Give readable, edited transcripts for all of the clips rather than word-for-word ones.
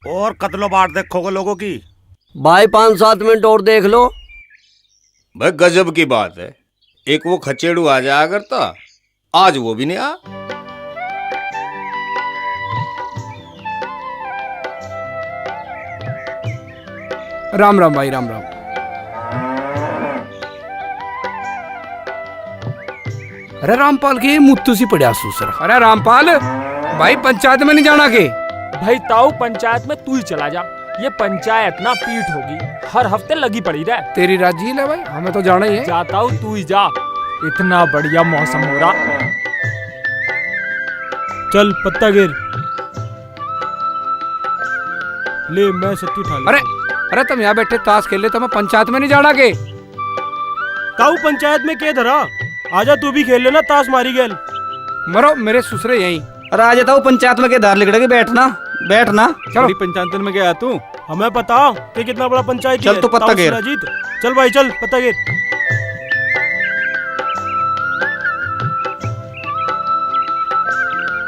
और कत्लो बाट देखोगे लोगों की। भाई 5-7 मिनट और देख लो। भाई गजब की बात है, एक वो खचेड़ू आ जाया करता, आज वो भी नहीं आ। राम राम भाई, राम राम। अरे रामपाल के मुत्तू सी पड़ा सूसर। अरे रामपाल भाई, पंचायत में नहीं जाना के? भाई ताऊ, पंचायत में तू ही चला जा। ये पंचायत ना पीठ होगी, हर हफ्ते लगी पड़ी रहे। तेरी राजी है भाई, हमें तो जाना ही है। जाता हूँ, तू ही जा। इतना बढ़िया मौसम हो रहा। चल पत्ता गिर ले, मैं सत्ती उठा ले। अरे तुम यहाँ बैठे ताश खेल ले, तुम्हें पंचायत में नहीं जाना के? ताऊ पंचायत में के धरा, आजा तू भी खेल लेना ताश मारी गेल। मरो मेरे ससुरे यहीं। अरे आ जाता हूँ पंचायत में के धार लिखड़ेगी, बैठना। चलो पंचायत में गया तू। हमें पता कि कितना बड़ा पंचायत चल तू पत्ता घेर। चल भाई चल पत्ता घेर।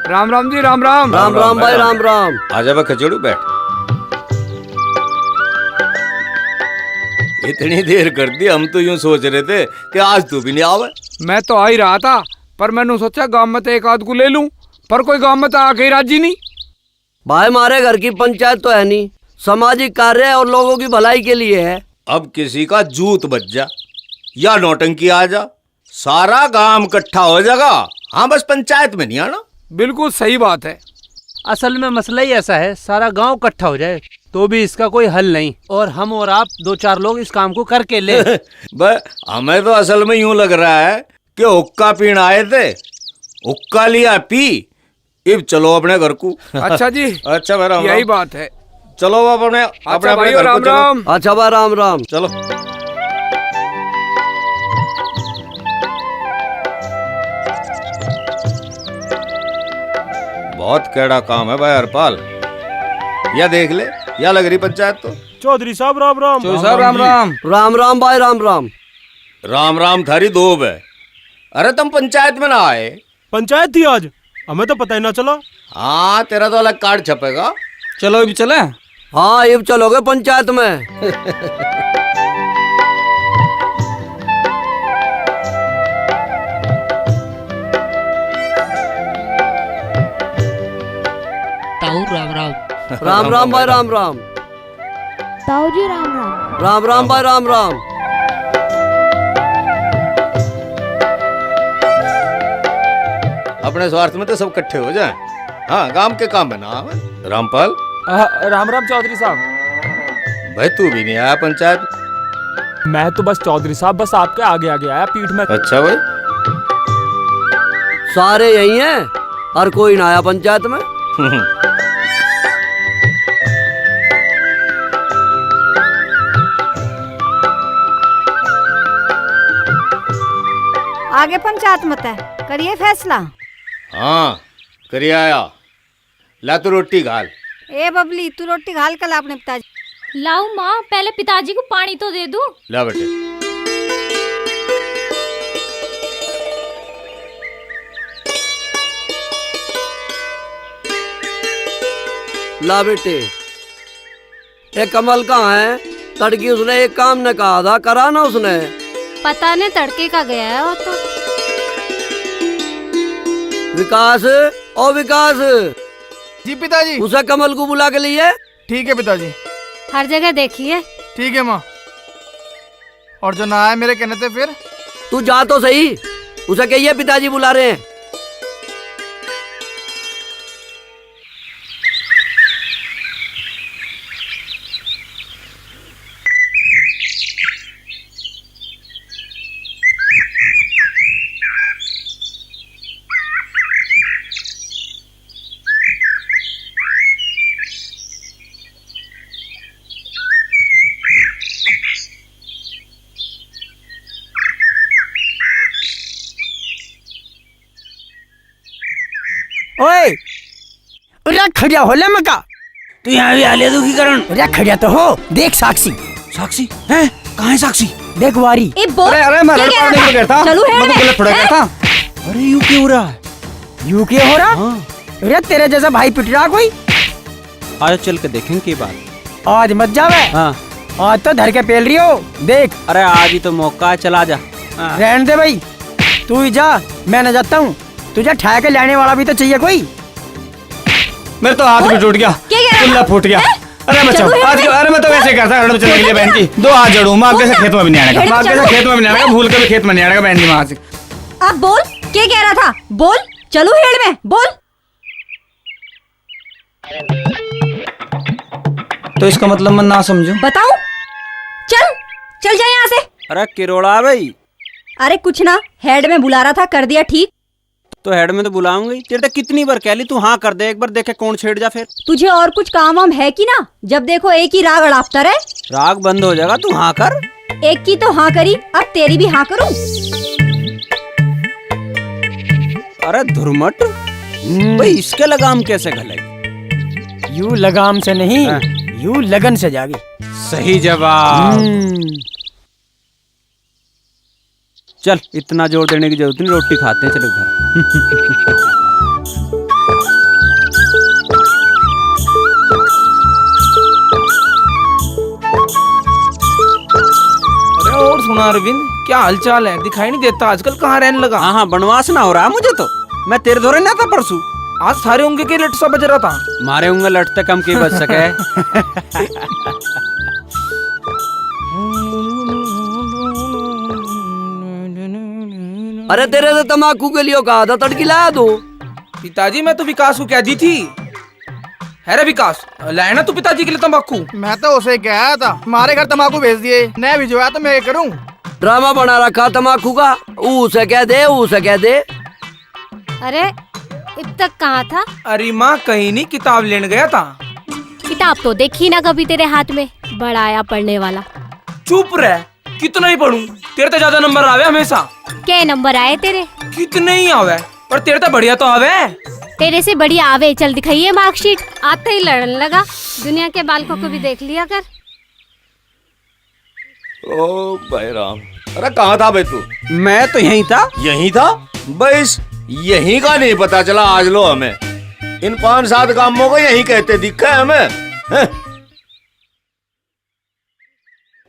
राम राम जी, राम राम। राम राम भाई, राम राम। आजा भाई खचेड़ू, बैठ। इतनी देर कर दी, हम तो यूं सोच रहे थे कि आज तू भी नहीं आवे। मैं तो आ ही रहा था, पर मैंने सोचा गांव में तो एक आध को ले लूं, पर कोई गांव में तो आके राजी नहीं। भाई हमारे घर की पंचायत तो है नहीं, सामाजिक कार्य और लोगों की भलाई के लिए है। अब किसी का जूत बच जा या नौटंकी आ जा, सारा गांव इकट्ठा हो जाएगा। हाँ बस पंचायत में नहीं आना। बिल्कुल सही बात है। असल में मसला ही ऐसा है, सारा गांव इकट्ठा हो जाए तो भी इसका कोई हल नहीं, और हम और आप 2-4 लोग इस काम को करके ले। हमें तो असल में यूं लग रहा है कि हुक्का पीने आए थे, हुक्का लिया पी, अब चलो अपने घर को। अच्छा जी। अच्छा भाई, राम यही राम। बात है। चलो अब अपने अच्छा भाई, घर को राम चलो। राम। अच्छा भाई, राम राम। चलो। बहुत कैड़ा काम है भाई हरपाल, या देख ले, या लग रही पंचायत तो। चौधरी साहब राम राम। चौधरी साहब राम राम। राम राम भाई, राम राम। राम राम थारी धोब है। अरे तुम पंचायत में ना आए? पंचायत थी आज, हमें तो पता ही ना चला। हाँ तेरा तो अलग कार्ड छपेगा। चलो अभी चले। हाँ अब चलोगे पंचायत में? ताऊ राम राम। राम राम भाई, राम राम। ताऊ जी राम राम। राम राम भाई, राम राम। अपने स्वार्थ में तो सब इकट्ठे हो जाएं। हाँ गांव के काम में ना आवे। रामपाल। राम राम चौधरी साहब। भाई तू भी नहीं आया पंचायत? मैं तो बस चौधरी साहब, बस आपके आगे आगे आया पीठ में। अच्छा भाई। सारे यही हैं, और कोई ना आया पंचायत में। आगे पंचायत मत है, करिए फैसला। हाँ करिए आया। ला तू रोटी घाल। ए बबली, तू रोटी घाल कर ला अपने पिताजी। लाऊं माँ, पहले पिताजी को पानी तो दे दूं। ला बेटे। ला बेटे। ये कमल कहाँ है? तड़की उसने एक काम न कहा था, करा ना उसने? पता नहीं तड़के का गया है वो तो। विकास, ओ विकास। जी पिताजी। उसे कमल को बुला के लिए। ठीक है पिताजी। हर जगह देखिए। ठीक है माँ। और जो ना आए मेरे कहने से फिर? तू जा तो सही, उसे कहिए पिताजी बुला रहे हैं। ओए उरा खड़िया हो ले मका, तू यहाँ भी आले दुखी करण। उरा खड़िया तो हो, देख साक्षी। साक्षी हैं? कहाँ है साक्षी? देख वारी। ए बोल। अरे मैं लड़ पड़ने को कहता। चलो है मैं तो गलत थोड़ा कहता। अरे यू क्यों हो रहा है? यू क्यों हो रहा? अरे तेरे जैसा भाई पिट रहा कोई? आज चल के देखेंगे की बात। आज मत जावे। हाँ आज तो धर के पेल रही हो देख। अरे आज ही तो मौका है, चला जा। रहने दे भाई, तू ही जा, मैं न जाता हूँ। तुझे ठा के लाने वाला भी तो चाहिए कोई। मेरे तो हाथ भी टूट गया, कुल्ला फूट गया। अरे बच्चों आज अरे मैं तो वैसे करता हूँ चलने के लिए बहन की 2 हाथ जोड़ू। माँ के खेत में भी नहीं आने का, माँ के खेत में भी नहीं आने का, भूल के भी खेत में नहीं आने का बहन की माँ से। अब बोल, क्या कह रहा था? बोल, चलो हेड़ में बोल। तो इसका मतलब मैं ना समझू। बताऊं? चल चल जा यहाँ से। अरे किरोड़ा भाई। अरे कुछ ना, हेड में बुला रहा था, कर दिया ठीक। तो हेड में तो बुलाऊंगी, तेरे तो कितनी बार कह ली तू हाँ कर दे, एक बार देखे कौन छेड़ जा। फिर तुझे और कुछ काम वाम है कि ना? जब देखो एक ही राग अड़ापता रहे। राग बंद हो जाएगा, तू हाँ कर। एक की तो हाँ करी, अब तेरी भी हाँ करूं। अरे धुरमट भाई, इसके लगाम कैसे घलेगी? यूं लगाम से नहीं, यूं लगन से जागी। सही जवाब। चल इतना जोर देने की जरूरत नहीं, रोटी खाते हैं, चलो घर। अरे और सुना अरविंद, क्या हालचाल है? दिखाई नहीं देता आजकल, कहाँ रहने लगा? हाँ हाँ, बनवास ना हो रहा है मुझे तो। मैं तेरे धोरे ना था परसों। आज सारे उंगे के लट सा बज रहा था। मारे उंगे लटते कम की बच सके। अरे तेरे से तम्बाकू के लिए कहा था, तड़की लाया दो। पिताजी मैं तो विकास को क्या दी थी। है रे विकास, लाया ना तू पिताजी के लिए तंबाकू? मैं तो उसे कहा था, हमारे घर तम्बाकू भेज दिए, मैं भिजवाया तो मैं करूँ। ड्रामा बना रखा तम्बाकू का। उसे कह दे, उसे कह दे। अरे अब तक कहाँ था? अरे माँ कहीं नहीं, किताब लेने गया था। किताब तो देखी ना कभी तेरे हाथ में, बड़ा आया पढ़ने वाला। चुप रह, कितना ही पढ़ूं, तेरे तो ज्यादा नंबर आवे हमेशा। क्या नंबर आए तेरे? कितने ही आवे, पर तेरे तो बढ़िया तो आवे। तेरे से बढ़िया आवे, चल दिखाइए मार्कशीट। आते ही लड़ने लगा। दुनिया के बालकों को भी देख लिया कर। ओ भाई राम, अरे कहाँ था भाई तू? मैं तो यहीं था। यहीं था? बस यहीं का नहीं पता चला आज लो हमें। इन 5-7 कामों को यहीं कहते दिखा है हमें। हैं?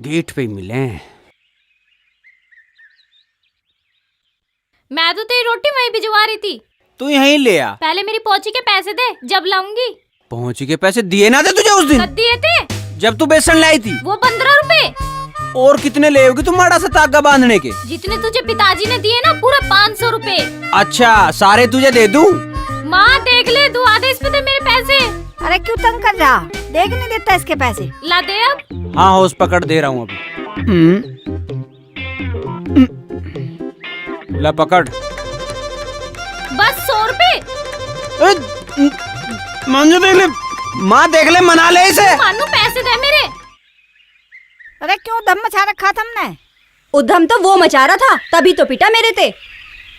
गेट पे मिले। मैं तो तेरी रोटी वहीं भिजवा रही थी। तू यहीं ले आ। पहले मेरी पहुंची के पैसे दे, जब लाऊंगी। पहुंची के पैसे दिए ना थे तुझे उस दिन? कब दिए थे? जब तू बेसन लाई थी। वो 15 रुपए। और कितने ले होगी तुम माड़ा सा तागा बांधने के? जितने तुझे पिताजी ने दिए ना, पूरा 500 रुपए। अच्छा, सारे तुझे दे दूं? माँ देख ले, तू आधे इस पे दे मेरे पैसे। अरे क्यों तंग कर रहा? देख नहीं देता इसके पैसे। ला दे अब। हाँ होश पकड़ दे रहा हूँ अभी। ला पकड़। बस 100 रुपए। मंजू देख ले, माँ देख ले, मना ले इसे। मानू पैसे दे मेरे। अरे क्यों दम मचा रखा तुमने? उधम तो वो मचा रहा था, तभी तो पिटा मेरे ते।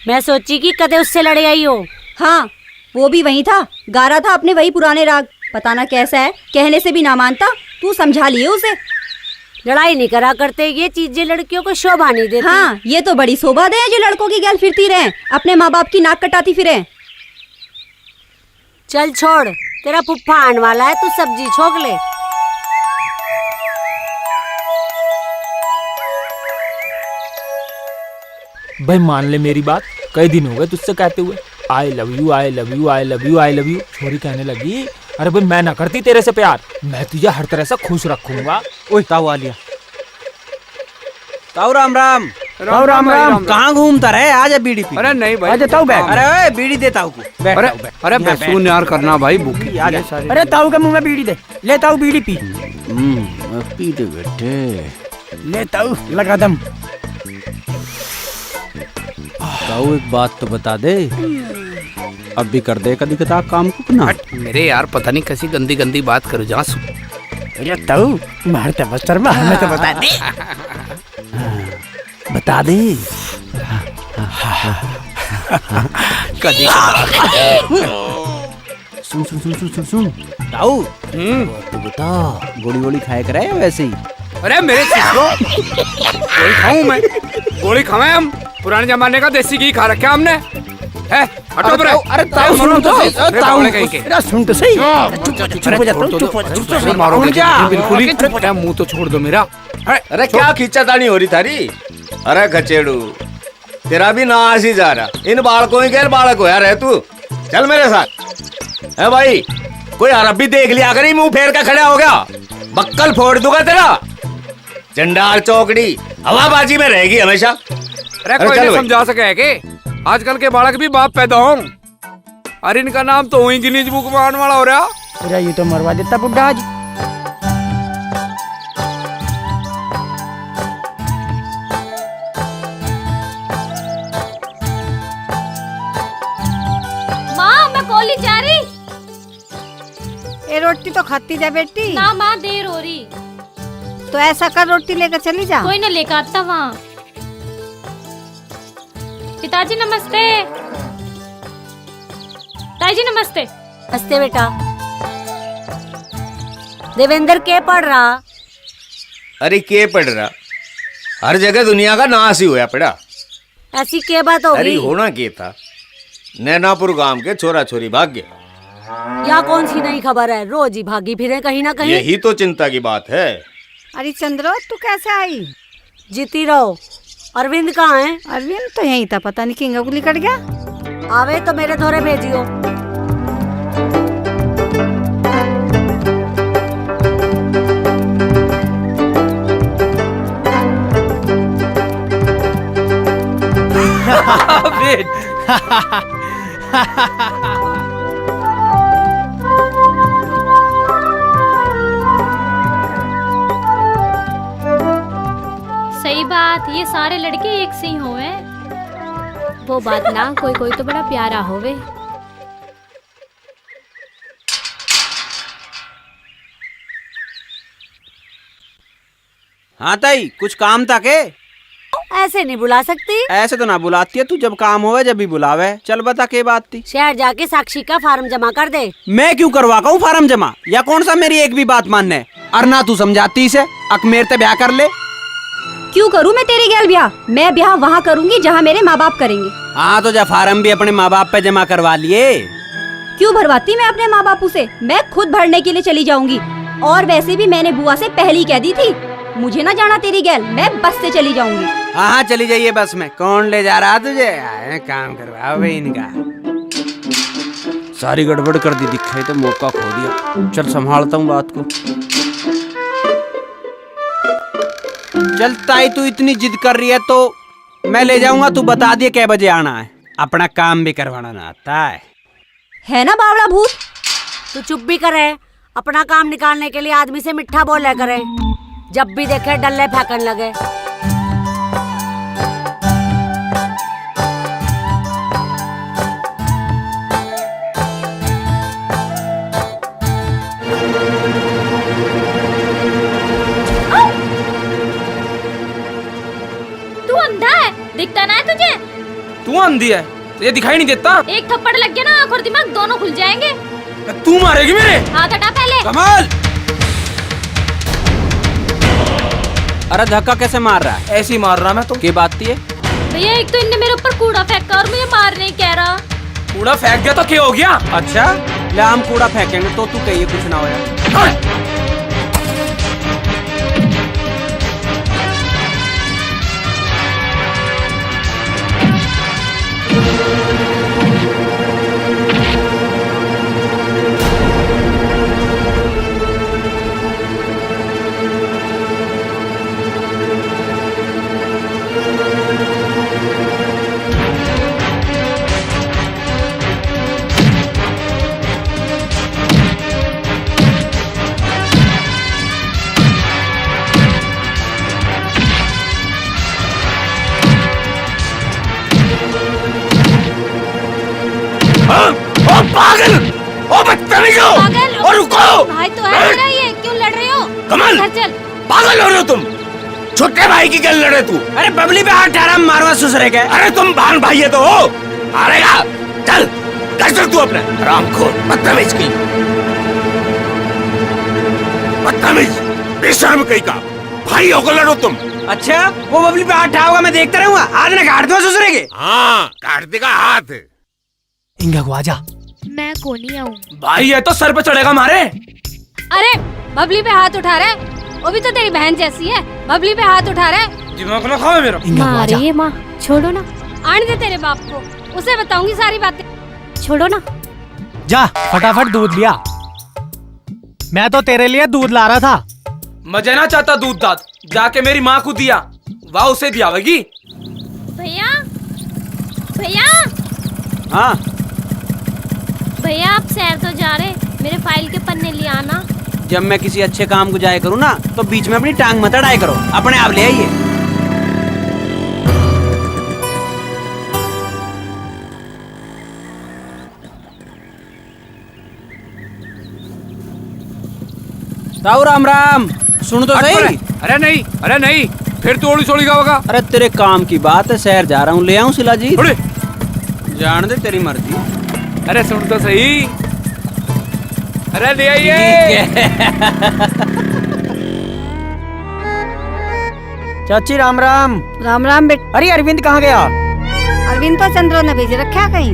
मैं सोची कि कदे उससे लड़ आई हो। हाँ, वो भी वही था, गा रहा था अपने वही पुराने राग। पता ना कैसा है, कहने से भी ना मानता। तू समझा लिए उसे। लड़ाई नहीं करा करते, ये चीजें लड़कियों को शोभा नहीं देती। हाँ, ये तो बड़ी शोभा दे जो लड़कों की गैल फिरती रहे, अपने माँ बाप की नाक कटाती फिरे। चल छोड़, तेरा पुप्पा आने वाला है, तू सब्जी छोक ले। भाई मान ले मेरी बात, कई दिन हो गए तुझसे कहते हुए I love you, I love you, I love you, I love you. छोरी कहने लगी, अरे भाई मैं ना करती तेरे से प्यार, मैं तुझे हर तरह से खुश रखूंगा। ओए ताऊ आ लिया। ताऊ राम राम। राम राम राम। कहाँ घूमता रहे? आजा बीड़ी पी। अरे नहीं भाई, आ जाता हूँ बैग। अरे ओए बीड़ी दे ताऊ को। बैठ अरे ताऊ, बैठ। अरे यहाँ बैसून यार करना भाई, भूखी। आजा। अरे ताऊ के मुंह में बीड़ी दे, ले ताऊ बीड़ी पी। पी दे बेटे। ले ताऊ लगा दम। ताऊ एक बात तो बता दे, अब भी कर दे कदी कदा काम को ना। मेरे यार पता नहीं कैसी गंदी गंदी बात करो जा। अरे ताऊ मारते बस्तर में हमें तो बता दे। बता दे। कदी सुन सुन सुन सुन सुन सुन ताऊ, तू बता गोली गोली खाए करे या वैसे ही? अरे मेरे गोली खाऊं मैं? गोली खावे हम? पुराने जमाने का देसी घी खा रखा हमने है। हटो रे। अरे ताऊ सुन तो सही। अरे ताऊ बावले कहीं के। अरे सुन तो सही। चुप हो जा तुम, चुप हो जा, चुप हो जा। मारोगे जा। बिल्कुल ही चुप। मुंह तो छोड़ दो मेरा। अरे क्या खींचातानी हो रही थारी? अरे खचेड़ू, तेरा भी नाश ही जा रहा। इन बालकों ही गैर बालक होया रहे तू। चल मेरे साथ। है भाई, कोई अरबी देख लिया अगर ही मुंह फेर का खड़ा हो गया, बक्कल फोड़ दूंगा तेरा। चंडाल चौकड़ी हवाबाजी में रहेगी हमेशा। अरे कोई नहीं समझा सके है के? आजकल के बालक भी बाप पैदा हों। अरे इनका नाम तो वही गिनीज बुक में आने वाला हो रहा। अरे ये तो मरवा देता बुड्ढा आज। माँ मैं कॉलेज जा रही। ये रोटी तो खाती जा बेटी। ना माँ देर हो रही। तो ऐसा कर रोटी लेकर चली जा। कोई ना लेकर आता वहाँ। पिताजी नमस्ते। ताई जी नमस्ते। नमस्ते बेटा। देवेंद्र के पढ़ रहा? अरे के पड़ रहा? हर जगह दुनिया का नाश ही हुआ पड़ा। ऐसी क्या बात अरे होगी? होना क्या था, नैनापुर गांव के छोरा छोरी भाग गए। या कौन सी नई खबर है? रोज ही भागी फिरे कहीं ना कहीं। यही तो चिंता की बात है। अरे चंद्रो तू कैसे आई? जीती रहो। अरविंद कहाँ है? अरविंद तो यहीं था, पता नहीं किंग को निकट गया। आवे तो मेरे धोरे भेजियो। सही बात, ये सारे लड़के एक से ही होवे। वो बात ना, कोई कोई तो बड़ा प्यारा होवे। हाँ ताई, कुछ काम था के? ऐसे नहीं बुला सकती। ऐसे तो ना बुलाती है तू, जब काम होवे जब भी बुलावे। चल बता के बात थी। शहर जाके साक्षी का फार्म जमा कर दे। मैं क्यों करवा का हूँ फार्म जमा? या कौन सा मेरी एक भी बात मानने? अरना तू समझाती इसे, अक मेरे ते ब्याह कर ले। क्यों करूँ मैं तेरी गैल ब्याह? मैं ब्याह वहाँ करूँगी जहाँ मेरे माँ बाप करेंगे। हाँ तो जा फार्म भी अपने माँ बाप पे जमा करवा लिए। क्यों भरवाती मैं अपने माँ बापू से? मैं खुद भरने के लिए चली जाऊंगी। और वैसे भी मैंने बुआ से पहले ही कह दी थी, मुझे ना जाना तेरी गैल, मैं बस से चली जाऊंगी। हाँ हाँ चली जाइए बस में। कौन ले जा रहा तुझे? काम करवा भाई इनका। सारी गड़बड़ कर दी, दिखाई तो मौका खो दिया। चल संभालता हूँ बात को। चलता ही तू इतनी जिद कर रही है तो मैं ले जाऊंगा। तू बता दिए कै बजे आना है, अपना काम भी करवाना ना आता है ना बावड़ा भूत? तू चुप भी करे। अपना काम निकालने के लिए आदमी से मिठा बोले करे, जब भी देखे डल्ले फेंकने लगे। तू अंधा है, दिखता ना है तुझे? तू अंधी है, ये दिखाई नहीं देता। एक थप्पड़ लग गया ना, आँख और दिमाग दोनों खुल जाएंगे। तू मारेगी मेरे? हाथ हटा पहले। कमाल! अरे धक्का कैसे मार रहा है? ऐसे ही मार रहा मैं तो। की बात थी है? भैया एक तो इनने मेरे ऊपर कूड़ा फेंका और मुझे मार नहीं कह रहा। कूड़ा फेंक दिया तो क्या हो गया? अच्छा ले, हम कूड़ा फेंकेंगे तो तू कहिए कुछ ना होया। ओ पागल! ओ बदतमीजों! पागल! और रुको! भाई तो है मेरा, ये क्यों लड़ रहे हो? कमल! घर चल। पागल हो रहे हो तुम? छोटे भाई की क्या लड़े तू? अरे बबली पे हाथ ठहरा, मारवा ससुरे के। अरे तुम भान भाई है तो हो, मारेगा। चल घर चल तू अपने। रामखोर बदतमीज की, बदतमीज बेशर्म कहीं का। भाई होकर लड़ो तुम। अच्छा वो बबली पे हाथ ठा होगा, मैं देखता रहूंगा। हाथ ना काट दो ससुरे के। हाँ काट देगा हाथ। इंगा को आजा। मैं को नहीं आऊँ। भाई ये तो सर पे चढ़ेगा हमारे। अरे बबली पे हाथ उठा रहे, वो भी तो तेरी बहन जैसी है। बबली पे हाथ उठा रहे। दिमाग ना खाओ मेरा। माँ रे माँ, छोड़ो ना। आने दे तेरे बाप को, उसे बताऊंगी सारी बातें। छोड़ो ना। जा फटाफट दूध लिया। मैं तो तेरे लिए दूध ला रहा था। मजे ना चाहता दूध दाद, जाके मेरी माँ को दिया, वाह उसे दिया होगी। भैया, भैया, हाँ भैया आप शहर तो जा रहे, मेरे फाइल के पन्ने ले आना। जब मैं किसी अच्छे काम को जाया करूँ ना तो बीच में अपनी टांग मत अड़ाया करो, अपने आप ले आइए। ताऊ राम राम, सुन तो सही। अरे नहीं, फिर तोड़ी छोड़ी का होगा। अरे तेरे काम की बात है, शहर जा रहा हूँ, ले आऊँ शिलाजी? जान दे तेरी मर्जी। अरे सुन तो सही। अरे ले आइए। चाची राम राम। राम राम बेट। अरे अरविंद कहाँ गया? अरविंद तो चंद्रो ने भेज रखा कहीं।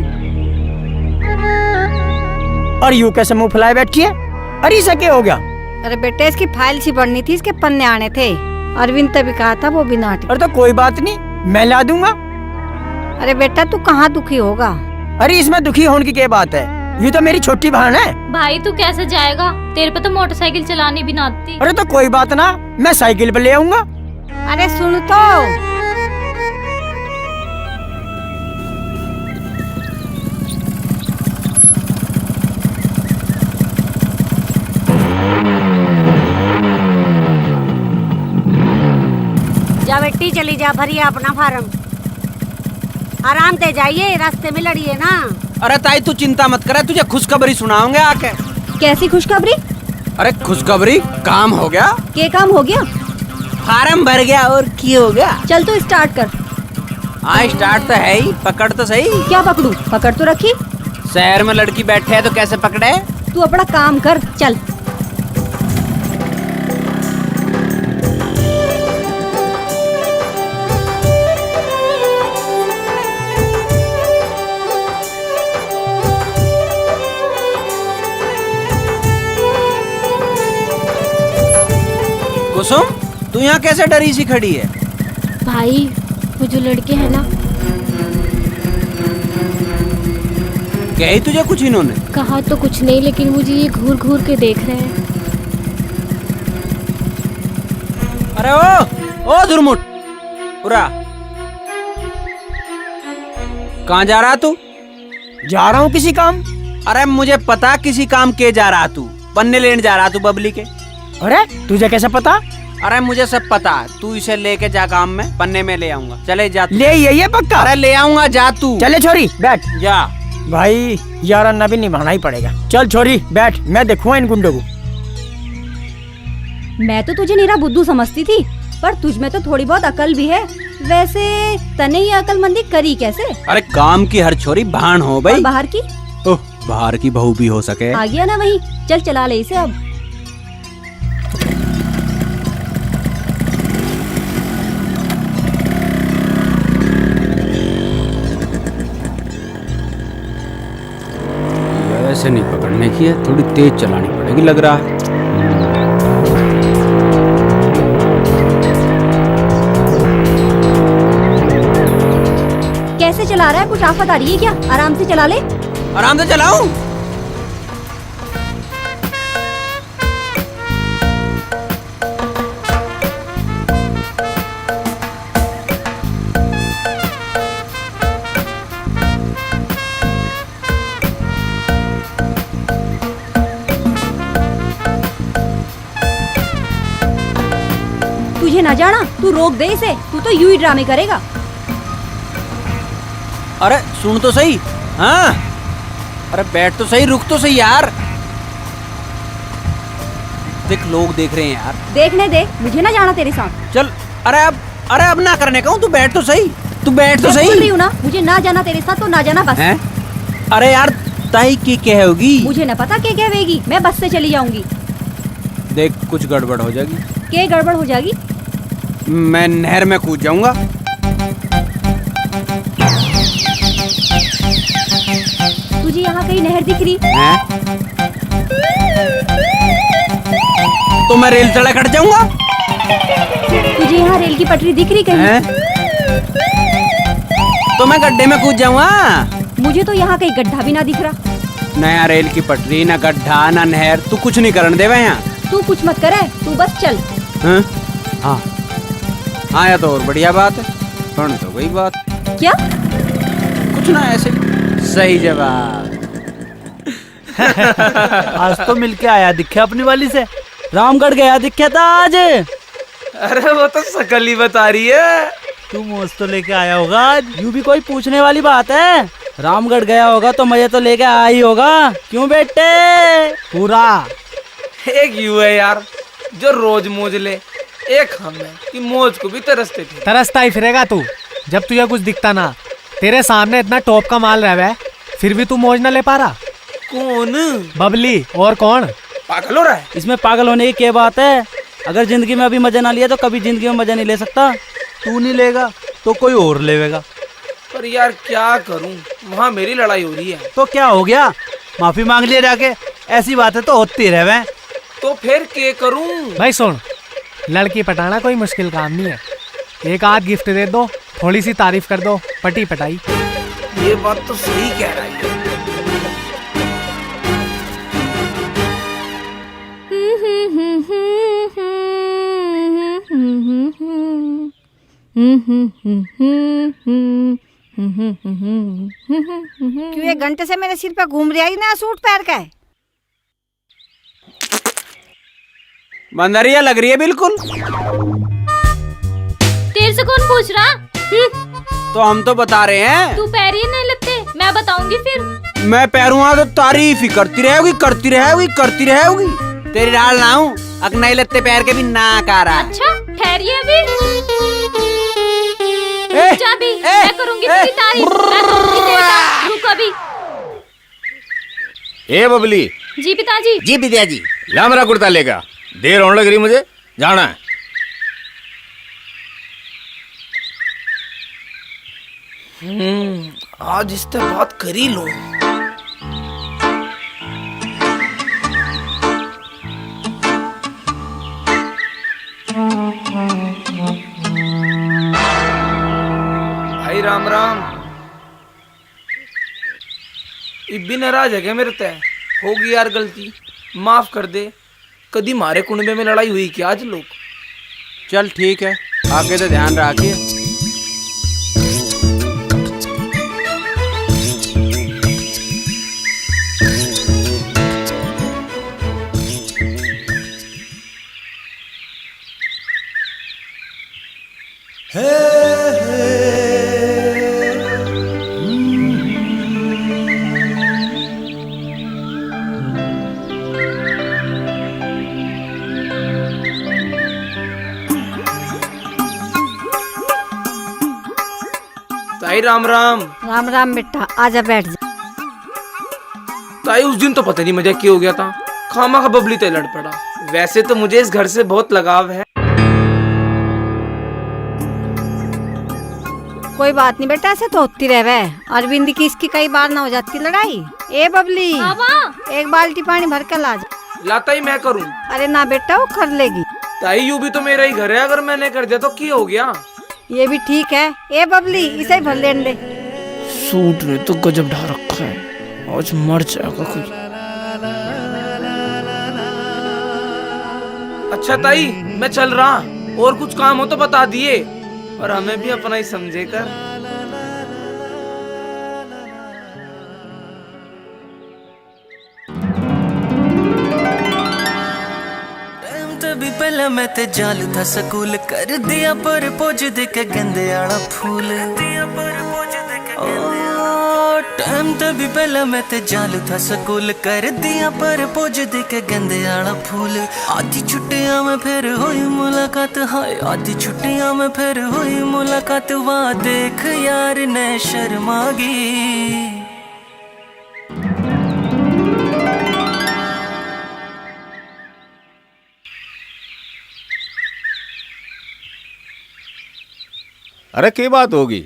और यूं कैसे मुंह फुलाए बैठी है? अरे इसे क्या हो गया? अरे बेटे इसकी फाइल सी पढ़नी थी, इसके पन्ने आने थे। अरविंद तभी कहा था वो बिना अरे तो कोई बात नहीं, मैं ला दूंगा। अरे बेटा तू कहाँ दुखी होगा? अरे इसमें दुखी होने की क्या बात है, ये तो मेरी छोटी बहन है। भाई तू कैसे जाएगा, तेरे पे तो मोटरसाइकिल चलानी भी ना आती। अरे तो कोई बात ना, मैं साइकिल पे ले आऊंगा। अरे सुन तो, जा बेटी चली जा, भरिए अपना फार्म। आराम से जाइए, रास्ते में लड़िए ना। अरे ताई तू चिंता मत करे, तुझे खुशखबरी सुनाओगे आके। कैसी खुशखबरी? अरे खुशखबरी, काम हो गया। क्या काम हो गया? फार्म भर गया और की हो गया। चल तू स्टार्ट कर। हाँ स्टार्ट तो है ही, पकड़ तो सही। क्या पकड़ू? पकड़ तो रखी। शहर में लड़की बैठे है तो कैसे पकड़े? तू अपना काम कर, चल। कुसुम, तू यहाँ कैसे डरी सी खड़ी है? भाई वो जो लड़के हैं ना, कही तुझे कुछ इन्होंने? कहा तो कुछ नहीं, लेकिन मुझे ये घूर घूर के देख रहे हैं। अरे ओ दुर्मुट, उरा कहाँ जा रहा तू? जा रहा हूँ किसी काम। अरे मुझे पता किसी काम के जा रहा तू, पन्ने लेने जा रहा तू बबली के। अरे तुझे कैसे पता? अरे मुझे सब पता, तू इसे लेके जा, काम में पन्ने में ले आऊंगा। चले जा तू। ले ये पक्का? अरे ले आऊंगा, जा तू। चले छोरी बैठ। जा भाई यार अन्ना भी निभाना ही पड़ेगा। चल छोरी बैठ, मैं देखूंगा इन गुंडों को। मैं तो तुझे नीरा बुद्धू समझती थी, पर तुझ में तो थोड़ी बहुत अकल भी है। वैसे तने ये अकलमंदी करी कैसे? अरे काम की हर छोरी भान हो भाई। और बाहर की? ओह, बाहर की बहू भी हो सके। आ गया ना वही, चल चला ले इसे अब। ऐसे नहीं पकड़ने की है, थोड़ी तेज चलानी पड़ेगी लग रहा है। कैसे चला रहा है? कुछ आफत आ रही है क्या? आराम से चला ले। आराम से चलाऊं? तुझे ना जाना, तू रोक दे इसे, तू तो यूं ही ड्रामे करेगा। अरे सुन तो सही। हाँ अरे बैठ तो सही, रुक तो सही यार। देख लोग देख रहे हैं यार। देखने दे, मुझे ना जाना तेरे साथ। चल। अरे अब ना करने कहूँ, तू बैठ तो सही, तू बैठ तो सही। बोल रही हूँ ना, मुझे ना जाना तेरे साथ तो ना जाना बस। हैं? अरे यार ताई की कहोगी? मुझे न पता क्या कहेगी, मैं बस से चली जाऊंगी। देख कुछ गड़बड़ हो जाएगी। क्या गड़बड़ हो जाएगी? मैं नहर में कूद जाऊंगा। तुझे यहाँ कहीं नहर दिख रही? तो मैं रेल सड़क हट जाऊंगा। तुझे यहाँ रेल की पटरी दिख रही कहीं? तो मैं गड्ढे में कूद जाऊंगा। मुझे तो यहाँ कहीं गड्ढा भी ना दिख रहा। नया रेल की पटरी, ना गड्ढा, ना नहर, तू कुछ नहीं करने देवे यहाँ। तू कुछ मत करे, तू बस चल। हाँ हाँ, यह तो और बढ़िया बात है। सुन तो वही बात। क्या? कुछ ना, ऐसे। सही जवाब। आज तो मिलके आया दिखे अपनी वाली से। रामगढ़ गया दिखा था आज। अरे वो तो शकल ही बता रही है। तू मोज तो लेके आया होगा आज। यूं भी कोई पूछने वाली बात है? रामगढ़ गया होगा तो मजे तो लेके आया ही होगा। क्यों बेटे? पूरा एक यू है यार जो रोज मौज ले, एक हम है कि मौज को भी तरसते थे। तरसता ही फिरेगा तू जब तुझे कुछ दिखता ना। तेरे सामने इतना टॉप का माल रहा है, फिर भी तू मौज ना ले पा रहा। कौन? बबली। और कौन? पागल हो रहा है? इसमें पागल होने की क्या बात है? अगर जिंदगी में अभी मजा ना लिया तो कभी जिंदगी में मजा नहीं ले सकता। तू नहीं लेगा तो कोई और लेगा। पर यार क्या करूं, वहाँ मेरी लड़ाई हो रही है। तो क्या हो गया? माफी मांग लिया जाके। ऐसी बातें तो होती रहे। तो फिर क्या करूं? भाई सुन, लड़की पटाना कोई मुश्किल काम नहीं है। एक आध गिफ्ट दे दो, थोड़ी सी तारीफ कर दो, पटी पटाई। ये बात तो सही कह रहा है। क्यों एक घंटे से मेरे सिर पे घूम रही है ना सूट पहन के? बंदरिया लग रही है बिल्कुल। तेरे से कौन पूछ रहा? तो हम तो बता रहे हैं। तू पैर ही नहीं लगते, मैं बताऊंगी फिर। मैं पैरूंगा तो तारीफ ही करती रहेगी, करती रहेगी, करती रहेगी। तेरी डाल ना हूँ, अक नहीं लगते पैर के भी ना कर रहा। अच्छा ठहरिए अभी। जा भी, मैं करूंगी तेरी तारीफ, मैं करूंगी तेरी तारीफ। रुक अभी। ए बबली। जी पिताजी। जी पिताजी। ला मेरा कुर्ता लेगा, देर होने लग रही मुझे, जाना है। आज इस तरह बात कर ही लो। भाई राम राम। इब्बी नाराज है क्या मेरे तय? होगी यार गलती, माफ कर दे। कदी मारे कुंडे में लड़ाई हुई क्या आज लोग? चल ठीक है, आगे तो ध्यान रखिए। ताई राम राम। राम राम बेटा, आजा बैठ जा। ताई उस दिन तो पता नहीं मुझे क्या हो गया था, खामा का बबली ते लड़ पड़ा। वैसे तो मुझे इस घर से बहुत लगाव है। कोई बात नहीं बेटा, ऐसे तो होती रहे। अरविंद की इसकी कई बार ना हो जाती लड़ाई। ए बबली, एक बाल्टी पानी भर कर ला जा। लाता ही मैं करूं? अरे ना बेटा, वो कर लेगी। ताई यू भी तो मेरा ही घर है, अगर मैंने कर दिया तो क्या हो गया? ये भी ठीक है। ए बबली, इसे ही भर लेने दे। सूट ने तो गजब ढा रखा है, आज मर जाएगा कोई। अच्छा ताई, मैं चल रहा, और कुछ काम हो तो बता दिए, और हमें भी अपना ही समझे कर। भी पहले मैं ते जाल था स्कूल कर दिया पर पोज दे के गंदे आला फूल टाइम ते भी पहले मैं ते जाल था स्कूल कर दिया पर पोज दे के गंदे आला फूल। आधी छुट्टियां में फिर हुई मुलाकात, हाय आधी छुट्टियां में फिर हुई मुलाकात। वाह देख यार ने शर्मा गई। अरे क्या बात होगी,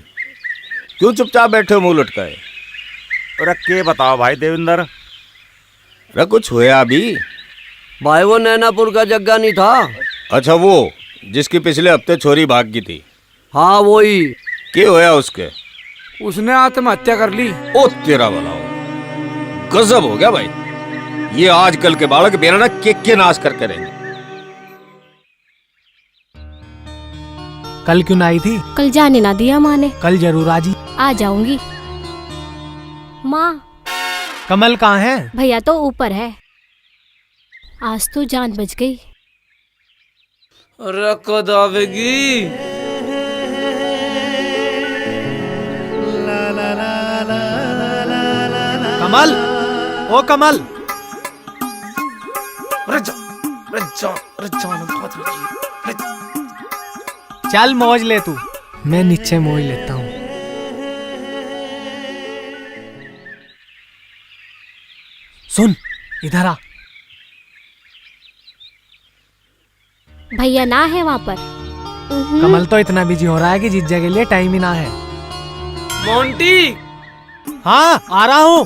क्यों चुपचाप बैठे हो मुंह लटकाए? अरे के बताओ भाई देवेंद्र। अरे कुछ हुआ अभी? भाई वो नैनापुर का जग्गा नहीं था? अच्छा वो जिसकी पिछले हफ्ते छोरी भाग गई थी। हाँ वही। क्या होया उसके? उसने आत्महत्या कर ली। ओ तेरा भला हो, गजब हो गया भाई। ये आजकल के बालक बेरा के नाश करके रहेंगे। कल क्यों ना आई थी? कल जाने ना दिया माँ ने। कल जरूर आजी। आ जाऊंगी। माँ कमल कहाँ है? भैया तो ऊपर है। आज तो जान बच गई। अरे कद आवेगी? कमल, ओ कमल। चल मौज ले तू, मैं नीचे मौज लेता हूँ। सुन इधर आ। भैया ना है वहाँ पर। कमल तो इतना बिजी हो रहा है कि जीजा के लिए टाइम ही ना है। मोंटी। हाँ आ रहा हूँ।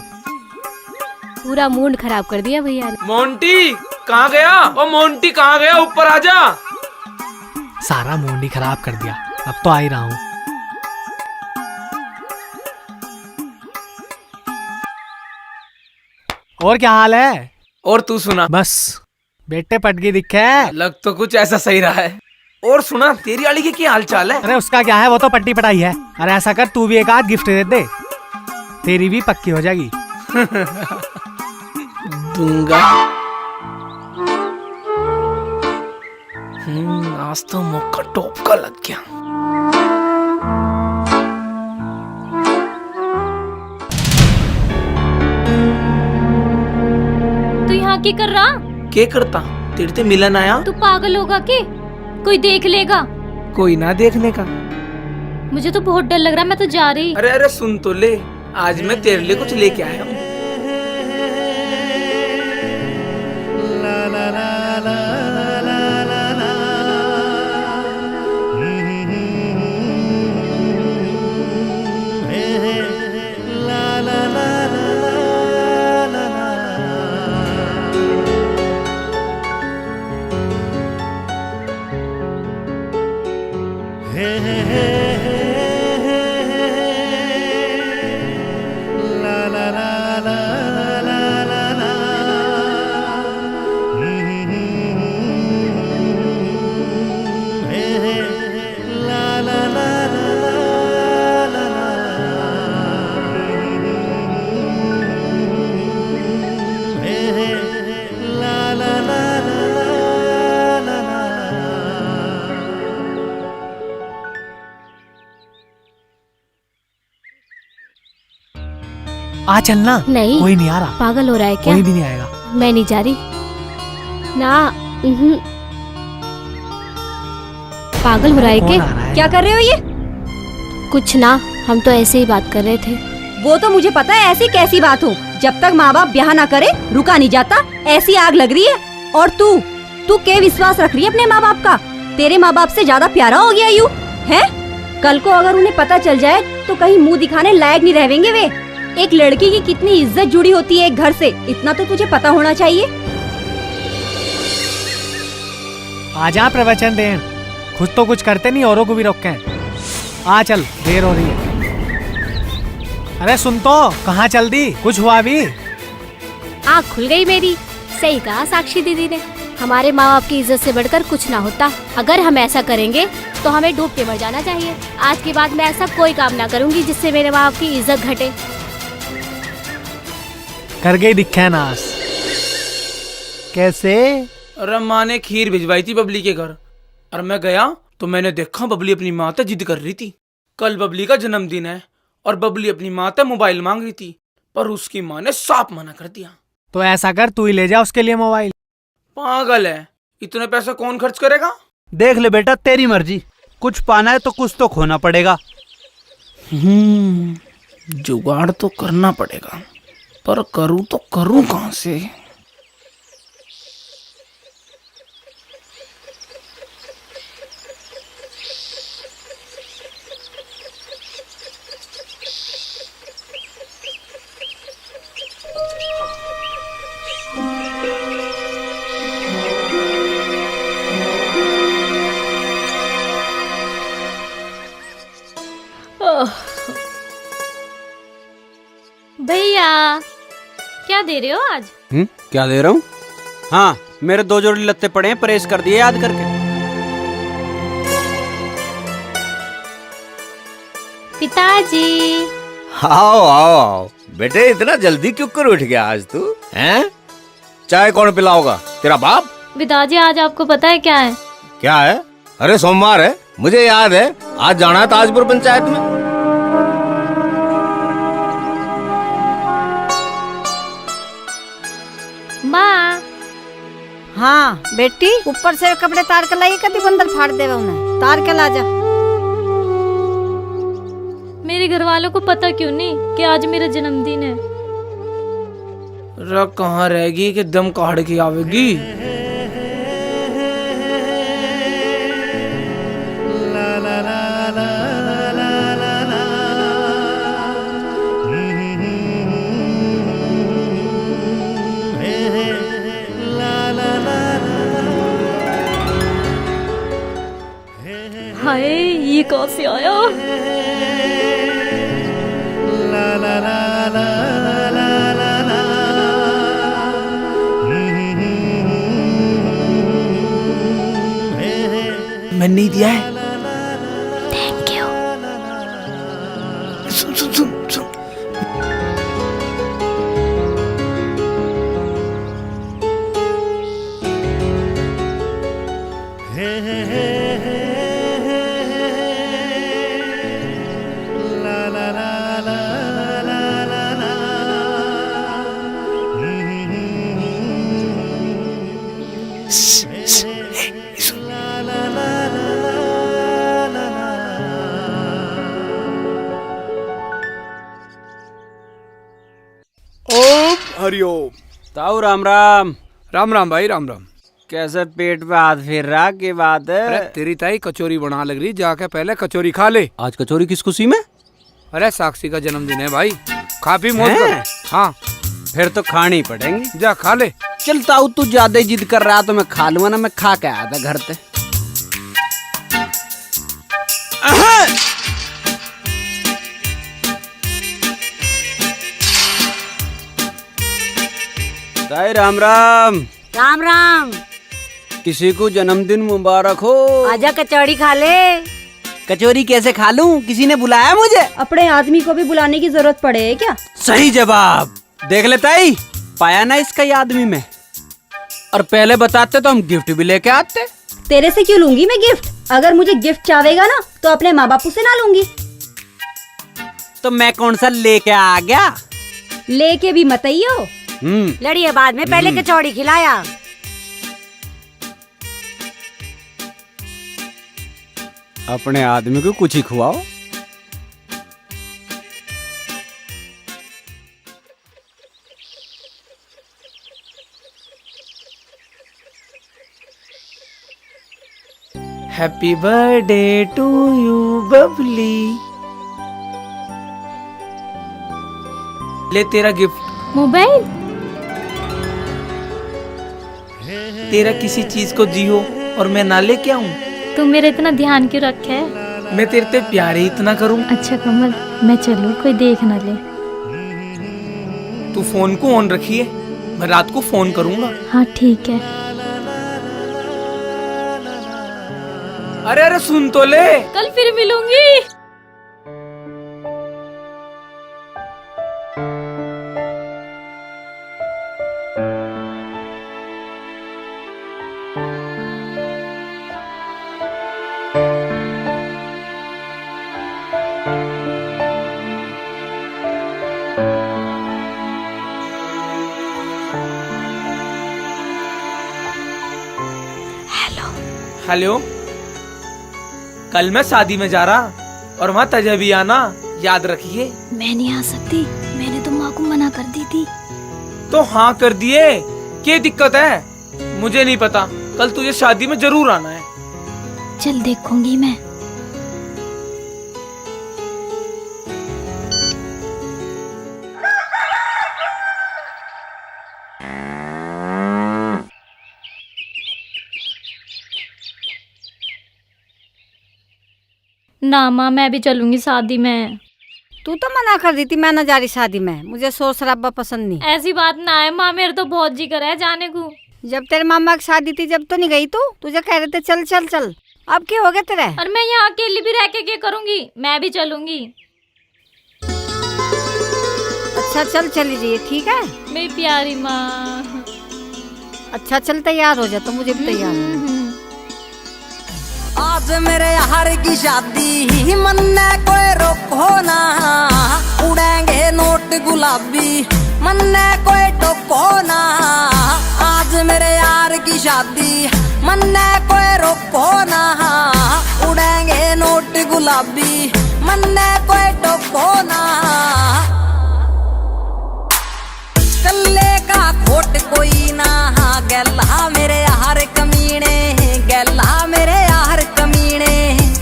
पूरा मूड खराब कर दिया भैया ने। मोंटी कहाँ गया? ओ मोंटी कहाँ गया? ऊपर आजा। सारा मूड ही खराब कर दिया। अब तो आ ही रहा हूँ। और क्या हाल है? और तू सुना? बस बेटे पटगी दिखे। लग तो कुछ ऐसा सही रहा है। और सुना तेरी आली के क्या हाल चाल है? अरे उसका क्या है, वो तो पट्टी पटाई है। अरे ऐसा कर तू भी एक आध गिफ्ट दे दे, तेरी भी पक्की हो जाएगी। दूंगा। आज तो मौका टॉप का लग गया। तू यहाँ क्या कर रहा? क्या करता? तेरे से मिलन आया। तू पागल होगा के? कोई देख लेगा। कोई ना देखने का। मुझे तो बहुत डर लग रहा, मैं तो जा रही। अरे अरे सुन तो ले, आज मैं तेरे लिए कुछ लेके आया हूँ। आ चलना। नहीं कोई नहीं आ रहा। पागल हो रहा है क्या? कोई भी नहीं आएगा। मैं नहीं जा रही ना। पागल हो रहा है क्या? क्या कर रहे हो ये? कुछ ना, हम तो ऐसे ही बात कर रहे थे। वो तो मुझे पता है ऐसी कैसी बात हो। जब तक माँ बाप ब्याह ना करे रुका नहीं जाता। ऐसी आग लग रही है। और तू क्या विश्वास रख रही है अपने माँ बाप का? तेरे माँ बाप से ज्यादा प्यारा हो गया यू है? कल को अगर उन्हें पता चल जाए तो कहीं मुंह दिखाने लायक नहीं रहेंगे वे। एक लड़की की कितनी इज्जत जुड़ी होती है एक घर से, इतना तो तुझे पता होना चाहिए। आजा प्रवचन देन, खुद तो कुछ करते नहीं, औरों को भी रोके। आ चल, देर हो रही है। अरे सुन तो, कहाँ चल दी? कुछ हुआ भी? आँख खुल गई मेरी। सही कहा साक्षी दीदी ने, हमारे माँ बाप की इज्जत से बढ़कर कुछ ना होता। अगर हम ऐसा करेंगे तो हमें डूब के मर जाना चाहिए। आज के बाद मैं ऐसा कोई काम ना करूँगी जिससे मेरे माँ बाप की इज्जत घटे। कर गई दिखा नास। कैसे? अरे माँ ने खीर भिजवाई थी बबली के घर, और मैं गया तो मैंने देखा बबली अपनी माँ से जिद कर रही थी। कल बबली का जन्मदिन है और बबली अपनी माँ से मोबाइल मांग रही थी, पर उसकी माँ ने साफ मना कर दिया। तो ऐसा कर, तू ही ले जा उसके लिए मोबाइल। पागल है, इतने पैसे कौन खर्च करेगा? देख ले बेटा, तेरी मर्जी। कुछ पाना है तो कुछ तो खोना पड़ेगा। जुगाड़ तो करना पड़ेगा, पर करूँ तो करूँ कहाँ से? भैया क्या दे रहे हो आज? क्या दे रहा हूँ? हाँ, मेरे 2 जोड़ी लत्ते पड़े हैं, प्रेस कर दिए याद करके। पिताजी। आओ आओ आओ बेटे, इतना जल्दी क्यों कर उठ गया आज तू? हैं? चाय कौन पिलाओगा? तेरा बाप? पिताजी आज आपको पता है क्या है? क्या है? अरे सोमवार है, मुझे याद है। आज जाना है ताजपुर पंचायत में। माँ। हाँ बेटी, ऊपर से कपड़े तार के लाइए, कभी बंदर फाड़ देवे उन्हें। तार के ला जा। मेरे घर वालों को पता क्यों नहीं कि आज मेरा जन्मदिन है? रख कहाँ रहेगी कि दम काढ़ के आवेगी। हाय, ये कहाँ से आया? मैंने नहीं दिया है। Thank you. सुन सुन सुन सुन। हरिओम। ताऊ राम राम। राम राम भाई, राम राम। कैसे पेट पे हाथ फेर रहा के बात है? अरे तेरी ताई कचौरी बना लग रही, जाके पहले कचौरी खा ले। आज कचौरी किस खुशी में? अरे साक्षी का जन्मदिन है भाई, खा पी मौज कर। हाँ फिर तो खानी पड़ेंगी। जा खा ले। चल ताऊ, तू ज्यादा ही जिद कर रहा तो मैं खा लूंगा ना। मैं खा के आया था घर पे। ताई राम राम। राम राम। किसी को जन्मदिन मुबारक हो। आजा कचौड़ी खा ले। कचौरी कैसे खा लूं? किसी ने बुलाया मुझे? अपने आदमी को भी बुलाने की जरूरत पड़े है क्या? सही जवाब। देख ले ताई, पाया ना इसका ये आदमी में। और पहले बताते तो हम गिफ्ट भी लेके आते। तेरे से क्यों लूंगी मैं गिफ्ट? अगर मुझे गिफ्ट चाहेगा ना तो अपने माँ बापू से ना लूंगी। तो मैं कौन सा लेके आ गया? लेके भी मत आइयो। लड़िए बाद में, पहले कचौड़ी खिलाया। अपने आदमी को कुछ ही खुआओ। Happy birthday to you Babli. ले तेरा गिफ्ट। मोबाइल? तेरा किसी चीज को जियो और मैं ना लेके आऊं? तू मेरा इतना ध्यान क्यों रखे है? मैं तेरे पे प्यार ही इतना करूं। अच्छा कमल, मैं चलूं, कोई देख ना ले। तू फोन को ऑन रखिए, मैं रात को फोन करूंगा। हाँ ठीक है। अरे अरे सुन तो ले। कल फिर मिलूंगी। हेलो। कल मैं शादी में जा रहा और वहाँ तजा भी आना, याद रखिए। मैं नहीं आ सकती, मैंने तो माँ को मना कर दी थी। तो हाँ कर दिए, क्या दिक्कत है? मुझे नहीं पता, कल तुझे शादी में जरूर आना है। चल देखूंगी मैं। ना माँ, मैं भी चलूंगी शादी में। तू तो मना कर दी थी, मैं न जा रही शादी में, मुझे शोर शराबा पसंद नहीं। ऐसी बात ना है माँ, मेरा तो बहुत जी कर है जाने को। जब तेरे मामा की शादी थी जब तो नहीं गई तू? तुझे कह रहे थे चल चल चल, अब क्या हो गया तेरे? और मैं यहाँ अकेली भी रह के क्या करूँगी, मैं भी चलूंगी। अच्छा चल चली जाइए, ठीक है मेरी प्यारी माँ। अच्छा चल तैयार हो जा, तो मुझे भी तैयार हो। आज मेरे यार की शादी, मन ने कोई रोको ना, उड़ेंगे नोट गुलाबी, मन ने कोई टोको ना। आज मेरे यार की शादी, मन ने कोई रोको ना, उड़ेंगे नोट गुलाबी, मन ने कोई टोको ना। कल्ले का खोट कोई ना, गैला मेरे यार कमीने, गैला मेरे यार कमीने।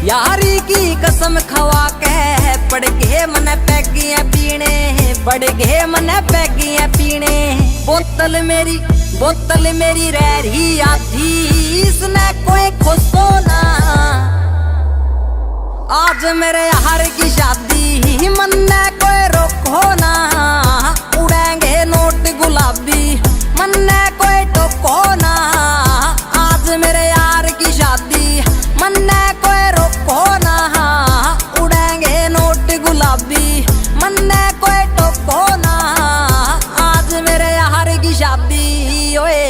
यारी की कसम खवा के पड़ गए मन पैगियां पीने, पड़ गए मन पैगियां पीने। बोतल मेरी रह रही आधी, इसने कोई खुशो ना। आज मेरे यार की शादी, मन ने कोई रोको ना, उड़ेंगे नोट गुलाबी, मन ने कोई टोको ना। आज मेरे यार की शादी, मन ने कोई रोको ना, उड़ेंगे नोट गुलाबी, मन ने कोई टोको ना। आज मेरे यार की शादी ओए।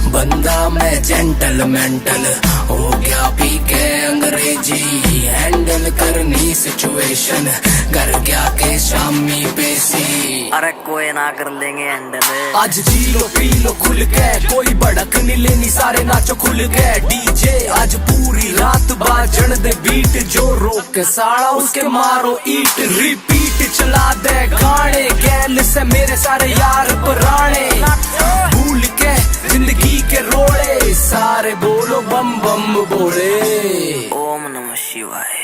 बंदा मैं जेंटल मेंटल हो गया, पी के अंग्रेजी हैंडल करनी सिचुएशन, कर गया के शामी पेशी। अरे कोई ना कर लेंगे हैंडल। आज जी लो पी लो खुल के, कोई भड़क नहीं लेनी, सारे नाचो खुल के। डीजे आज पूरी रात बाजन दे बीट, जो रोक के साड़ा उसके मारो ईट। रिपीट चला दे गाने, गैल से मेरे सारे यार पुराने, भूल के जिंदगी के रोड़े, सारे बोलो बम बम बोले। ओम नमः शिवाय।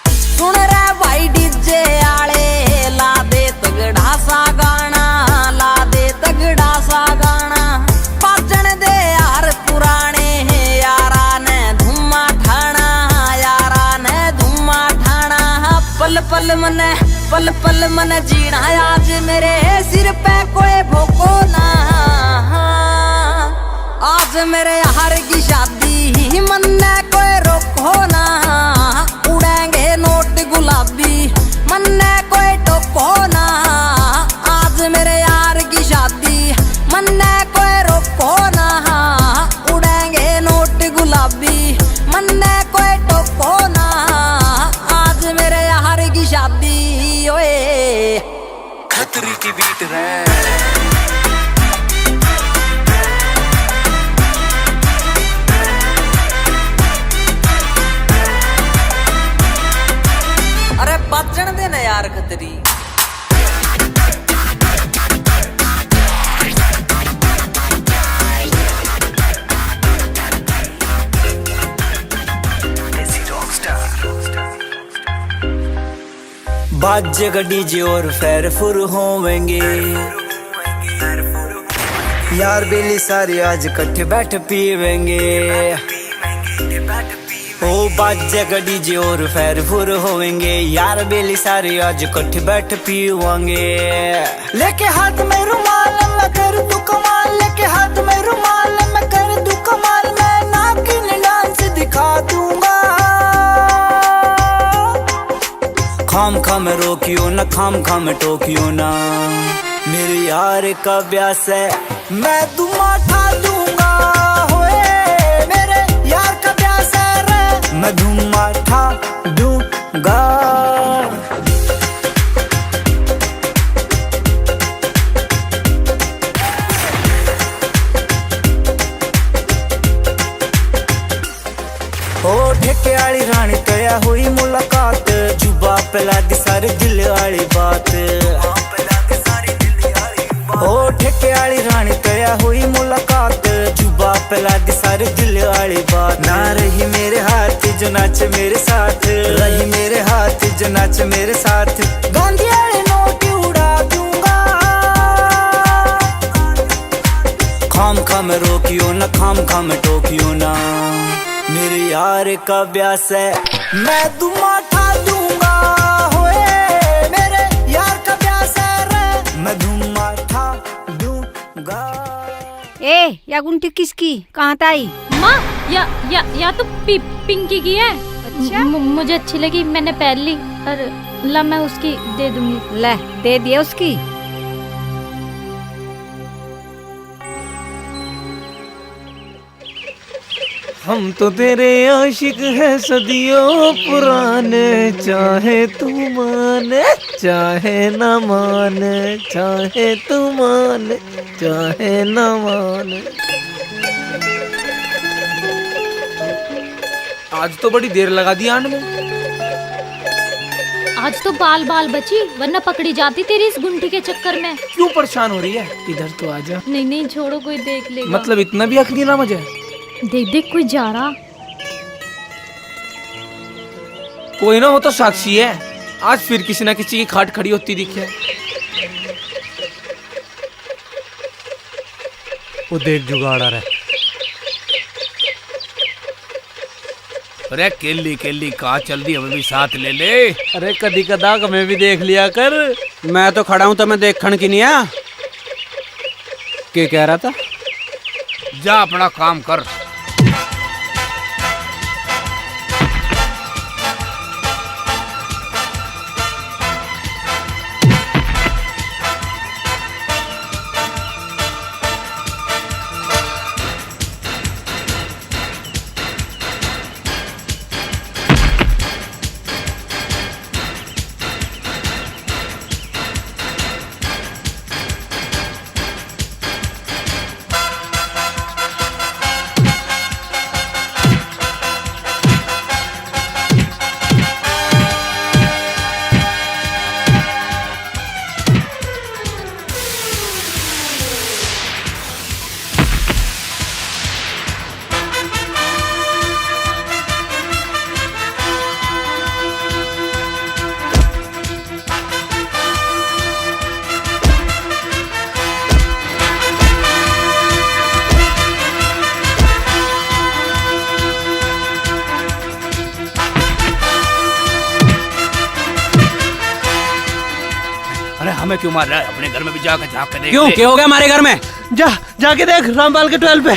सुन रहा भाई डीजे आले, ला दे तगड़ा सा गाना, ला दे तगड़ा सा गाना। बाजन दे यार पुराने, यारा ने धुम्मा ठाना, यारा ने धुम्मा ठाना। पल पल मन जीना, आज मेरे सिर पे कोई भोको ना। आज मेरे यार की शादी, मन ने कोई रोको ना, उड़ेंगे नोट गुलाबी, मन ने कोई टोको ना। आज मेरे यार की शादी, मन ने कोई रोको ना, उड़ेंगे नोट गुलाबी, मन ने कोई टोको ना। आज मेरे यार की शादी ओए। खतरी की बीट है। अरे बचन दे ना यार खतरी। बाजेगा डीजे और फैर फुर होवेंगे, यार बेली सारे आज इकट्ठे बैठ पीवेंगे। ओ बाजेगा डीजे और फैर फुर होवेंगे, यार बेली सारे आज इकट्ठे बैठ पीवेंगे। लेके हाथ में रुमाल मैं कर दूं कमाल, लेके हाथ में रुमाल मैं कर दूं कमाल। मैं नागिन डांस दिखा दूंगा, खाम खाम रोकियो ना, खाम खाम टोकियो ना। मेरे यार का ब्यास है, मैं दुमा ठा दूंगा। होए मेरे यार का ब्यास है रे, मैं दुमा ठा दूंगा। ओ ठेके वाली रानी तया हुई मुलाकात, जुबा पे लागी सारी दिल वाली बात। ओ ठेके वाली रानी तया हुई मुलाकात, जुबा पिला दी सारे दिल वाली बात। ना रही मेरे हाथ जो नाच मेरे साथ, रही मेरे हाथ जो नाच मेरे साथ। गांधी वाले नोट उड़ा दूंगा, खाम खाम रोकियो ना, खाम खाम टोकियो ना। मेरे यार का ब्यास है मैं दुमा ठा दूंगा, होए मेरे यार का ब्यास है रे, मैं दुमा ठा दूंगा। ए या गुंटी किसकी, कहाँ आई? माँ या तो पिंकी की है। अच्छा मुझे अच्छी लगी, मैंने पहन ली। और ला मैं उसकी दे दूंगी। ले दे दिया उसकी। हम तो तेरे आशिक हैं सदियों पुराने, चाहे तू माने चाहे न माने, चाहे तू माने चाहे न माने। आज तो बड़ी देर लगा दी आंट में। आज तो बाल बाल बची, वरना पकड़ी जाती तेरी इस गुंठी के चक्कर में। क्यों परेशान हो रही है? इधर तो आजा। नहीं छोड़ो, कोई देख लेगा। मतलब इतना भी अकली ना मुझे। देख कोई जा रहा। कोई ना हो तो साक्षी है, आज फिर किसी ना किसी की खाट खड़ी होती दिखे। वो देख जुगाड़ आ रहा है। अरे केली केली कहाँ चल दी, हमें भी साथ ले ले। अरे कदी कदा हमें भी देख लिया कर। मैं तो खड़ा हूँ तो मैं देखने की नहीं आ। क्या कह रहा था? जा अपना काम कर। हमें क्यों मार रहा है? अपने घर में भी जाकर झाँक कर देख। क्यों क्या हो गया हमारे घर में? जाके देख रामपाल के 12 पे।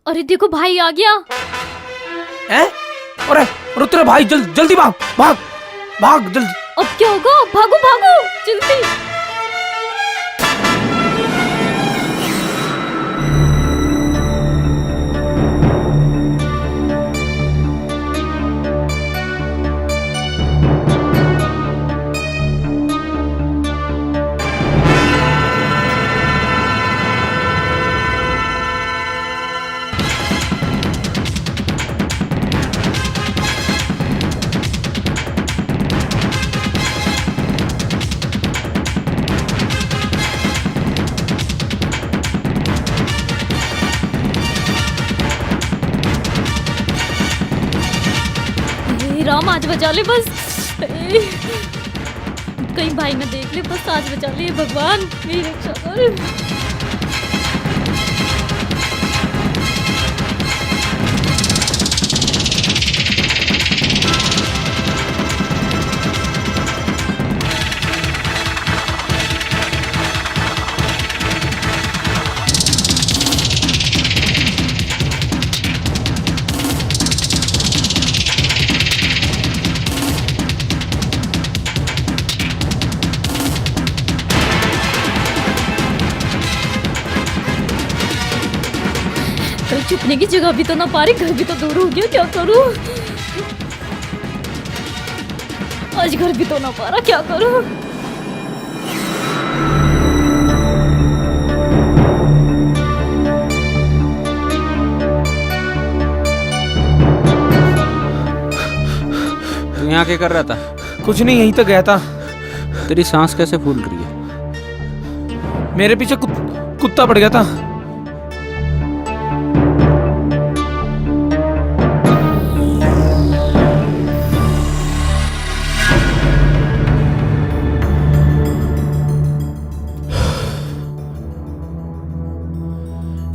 अरे देखो भाई आ गया। हैं? अरे रुद्र भाई जल्दी भाग जल्दी। अब क्या होगा? भागो जल्दी। राम आज बचा ले बस, कहीं भाई न देख ले, बस आज बचा ले भगवान, मेरी रक्षा कर। छुपने की जगह भी तो ना पा रही, घर भी तो दूर हो गया, क्या करूं? आज घर भी तो ना पा रहा, क्या करूं? यहाँ क्या कर रहा था? कुछ नहीं, यहीं तक गया था। तेरी सांस कैसे फूल रही है? मेरे पीछे कुत्ता पड़ गया था।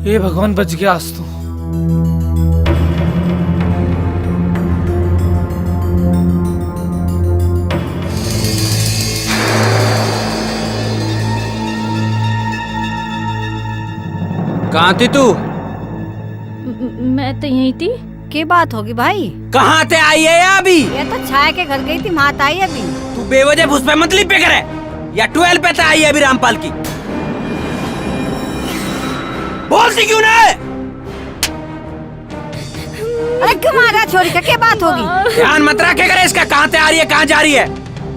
ये भगवान, बच गया आज तो। कहाँ थी तू? मैं तो यही थी। की बात होगी भाई? कहाँ से आई है ये अभी? ये तो छाया के घर गई थी, मात आई अभी। तू बेवजह उस पे मतलब पे करे या 12 पे आई है अभी रामपाल की? बोलती क्यों ना? अरे क्यों मारा छोरी का? क्या बात होगी? ध्यान मत रखे करे इसका, कहाँ से आ रही है कहाँ जा रही है।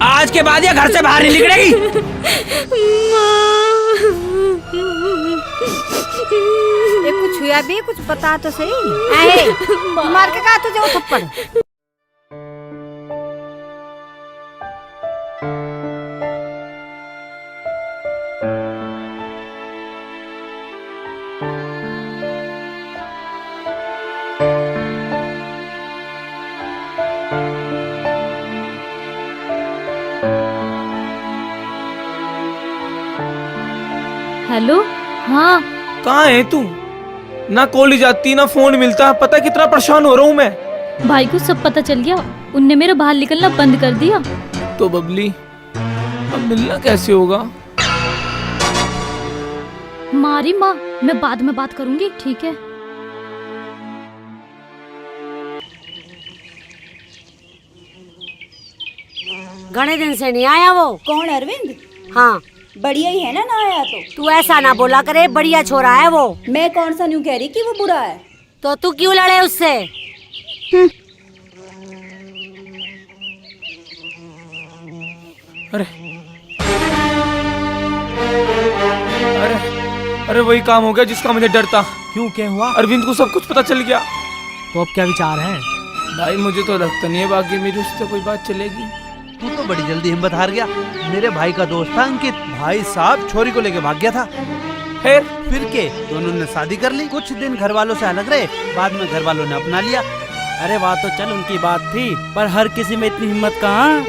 आज के बाद ये घर से बाहर नहीं निकलेगी। ये कुछ हुआ भी? कुछ बता तो सही। मार के कहा तुझे वो थप्पड़? हेलो। हाँ, कहाँ है तू? ना कॉलेज जाती ना फोन मिलता। पता कितना परेशान हो रहा हूँ मैं। भाई को सब पता चल गया, उनने मेरा बाहर निकलना बंद कर दिया। तो बबली, अब मिलना कैसे होगा? मारी माँ, मैं बाद में बात करूंगी, ठीक है? घने दिन से नहीं आया वो। कौन, अरविंद? हाँ, बढ़िया ही है ना आया तो। तू ऐसा ना बोला करे, बढ़िया छोरा है वो। मैं कौन सा न्यू कह रही कि वो बुरा है? तो तू क्यों लड़े उससे? अरे अरे अरे, वही काम हो गया जिसका मुझे डर था। क्यों, क्या हुआ? अरविंद को सब कुछ पता चल गया। तो अब क्या विचार है? भाई मुझे तो लगता नहीं है बाकी मेरी उससे कोई बात चलेगी। तू तो बड़ी जल्दी हिम्मत हार गया। मेरे भाई का दोस्त था अंकित, भाई साहब छोरी को लेके भाग गया था। फिर के दोनों ने शादी कर ली। कुछ दिन घर वालों से अलग रहे, बाद में घर वालों ने अपना लिया। अरे बात तो चल उनकी बात थी, पर हर किसी में इतनी हिम्मत कहाँ?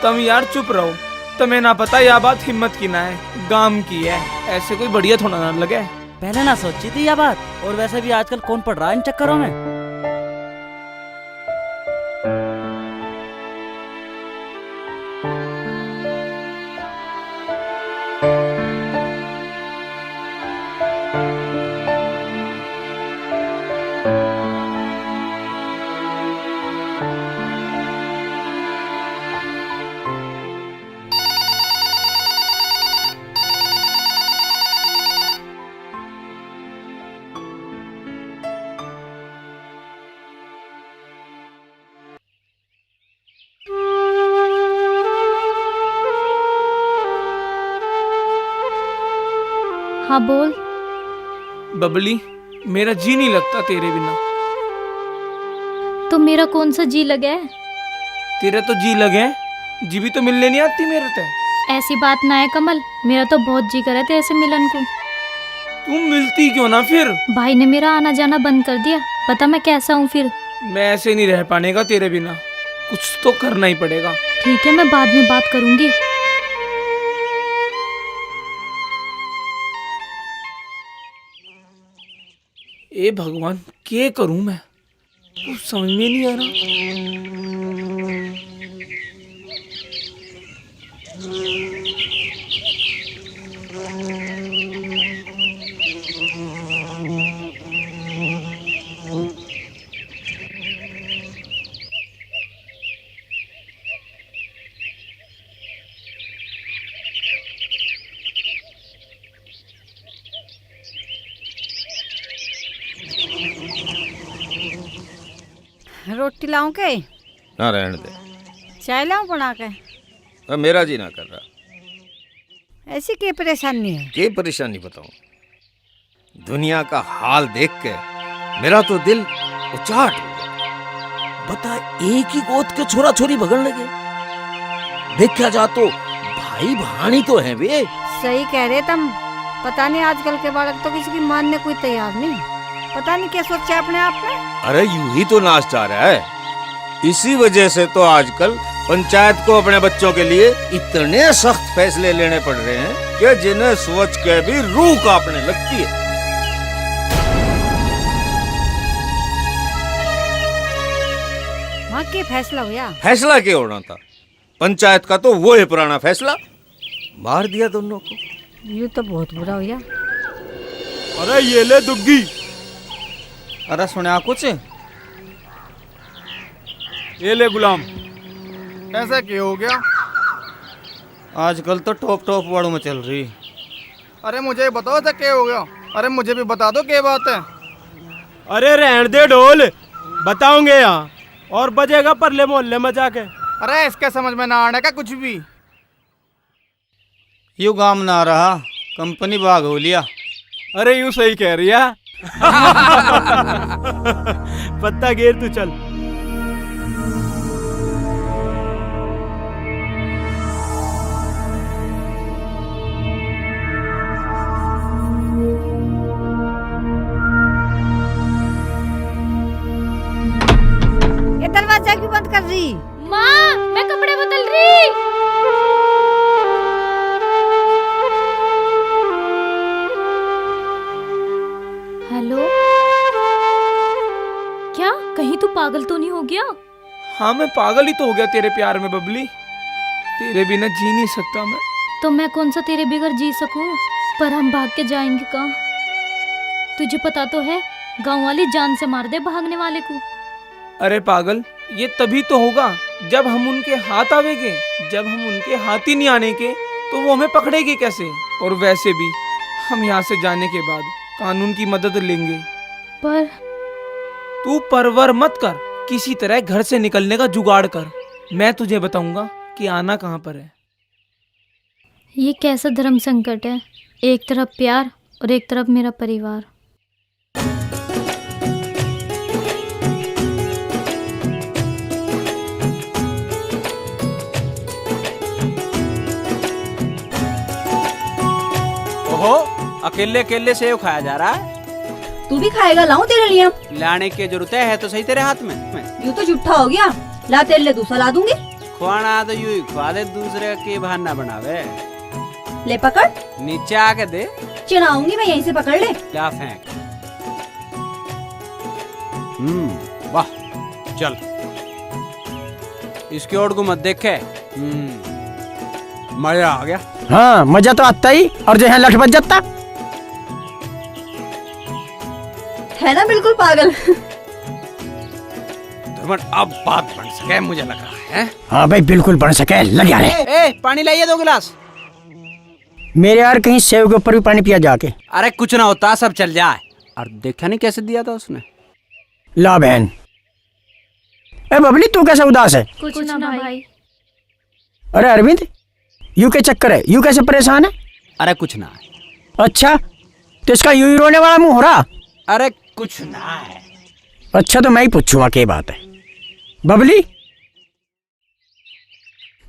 तुम यार चुप रहो। तुम्हें ना पता यह बात हिम्मत की ना है, गाम की है। ऐसे कोई बढ़िया थोड़ा ना लगे। पहले ना सोची थी यह बात। और वैसे भी आजकल कौन पड़ रहा है इन चक्करों में? हाँ बोल। बबली, मेरा जी नहीं लगता तेरे बिना। तो मेरा कौन सा जी लगे? तेरा तो जी लगे, जी भी तो मिलने नहीं आती मेरे से। ऐसी बात ना है कमल, मेरा तो बहुत जी करे थे ऐसे मिलन को। तुम मिलती क्यों ना फिर? भाई ने मेरा आना जाना बंद कर दिया, पता मैं कैसा हूँ फिर। मैं ऐसे नहीं रह पाने का तेरे बिना, कुछ तो करना ही पड़ेगा। ठीक है, मैं बाद में बात करूंगी। ए भगवान, क्या करूं मैं? कुछ समझ में नहीं आ रहा। रोटी लाऊं के? ना रहने दे। चाय लाऊं बना के? अब मेरा जी ना कर रहा। ऐसी क्या परेशानी है? क्या परेशानी बताऊं? दुनिया का हाल देख के मेरा तो दिल उचाट हो गया। बता एक ही गोद के छोरा छोरी भगन लगे। देखा जा तो भाई भाणी तो है वे। सही कह रहे तुम। पता नहीं आजकल के बालक तो किसी की मानने कोई तैयार नहीं। पता नहीं क्या सोचा है अपने आप में। अरे यूं ही तो नाच जा रहा है। इसी वजह से तो आजकल पंचायत को अपने बच्चों के लिए इतने सख्त फैसले लेने पड़ रहे हैं कि जिन्हें सोच के भी रूह कांपने लगती है। वहाँ के फैसला हुआ? फैसला क्या होना था? पंचायत का तो वो है पुराना फैसला, मार दिया दोनों को। यूँ तो बहुत बुरा हुआ। अरे ये ले दुग्गी। अरे सुना कुछ? ये ले गुलाम। ऐसा क्यों हो गया? आजकल तो टॉप टॉप वर्ड में चल रही। अरे मुझे बताओ ऐसा क्या हो गया? अरे मुझे भी बता दो क्या बात है। अरे रहने दे ढोल, बताओगे यहाँ और बजेगा परले मोहल्ले में जाके। अरे इसके समझ में ना आने का कुछ भी। यू गाम ना रहा, कंपनी भाग हो लिया। अरे यूं सही कह रही है। पत्ता गेर तू चल। ये दरवाजा क्यों बंद कर रही? माँ, मैं कपड़े बदल रही। हेलो, क्या कहीं तू पागल तो नहीं हो गया? हाँ मैं पागल ही तो हो गया तेरे प्यार में बबली। तेरे बिना जी नहीं सकता मैं। तो मैं कौन सा तेरे बगैर जी सकूं? पर हम भाग के जाएंगे कहाँ? तुझे पता तो है, गांव वाली जान से मार दे भागने वाले को। अरे पागल, ये तभी तो होगा जब हम उनके हाथ आवेंगे। जब हम उनके हाथ ही नहीं आने के तो वो हमें पकड़ेगी कैसे? और वैसे भी हम यहाँ से जाने के बाद कानून की मदद लेंगे। पर तू परवर मत कर, किसी तरह घर से निकलने का जुगाड़ कर। मैं तुझे बताऊंगा कि आना कहाँ पर है। ये कैसा धर्म संकट है? एक तरफ प्यार और एक तरफ मेरा परिवार। ओहो, अकेले अकेले सेव खाया जा रहा है। तू भी खाएगा? लाऊं तेरे लिए? लाने की जरूरत है तो सही तेरे हाथ में। यूँ तो झूठा हो गया। ला तेरे लिए दूसरा ला दूंगी। खुआना तो यूं ही खुआ दे, दूसरे के बहाना बनावे। ले पकड़। नीचे आके दे। चिढ़ाऊंगी मैं, यहीं से पकड़ ले। क्या फेंक। वाह, चल इसकी ओर को मत देखे। मजा आ गया। हाँ, मजा तो आता ही, और जो है लठ बच जाता है ना, बिल्कुल पागल। अब बात बन सके मुझे लग रहा है। हाँ भाई, बिल्कुल बन सके। लग जा रहे। पानी लाइए 2 गिलास। मेरे यार कहीं सेव के ऊपर भी पानी पिया जाके। अरे कुछ ना होता, सब चल जाए। और देखा नहीं कैसे दिया था उसने। ला बहन। ए बबली, तू कैसे उदास है? कुछ ना भाई। अरे अरविंद, यू के चक्कर है? यू कैसे परेशान है? अरे कुछ ना। अच्छा, तो इसका यूं ही रोने वाला मुंह हो रहा? अरे कुछ ना है। अच्छा, तो मैं ही पूछूंगा क्या बात है। बबली,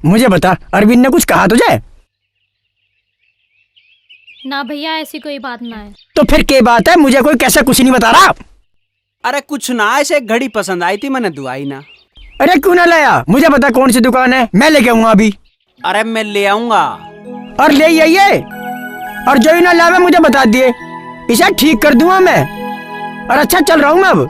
मुझे बता, अरविंद ने कुछ कहा तुझे? ना भैया, ऐसी कोई बात ना है। तो फिर क्या बात है? मुझे कोई कैसे कुछ नहीं बता रहा। अरे कुछ ना, ऐसे घड़ी पसंद आई थी, मैंने दुआई ना। अरे क्यों ना लाया? मुझे बता कौन सी दुकान है, मैं लेके आऊंगा अभी। अरे मैं ले आऊंगा। और ले आइए, और जो ही ना लावे मुझे बता दिए, इसे ठीक कर दूंगा मैं। और अच्छा, चल रहा हूँ मैं अब।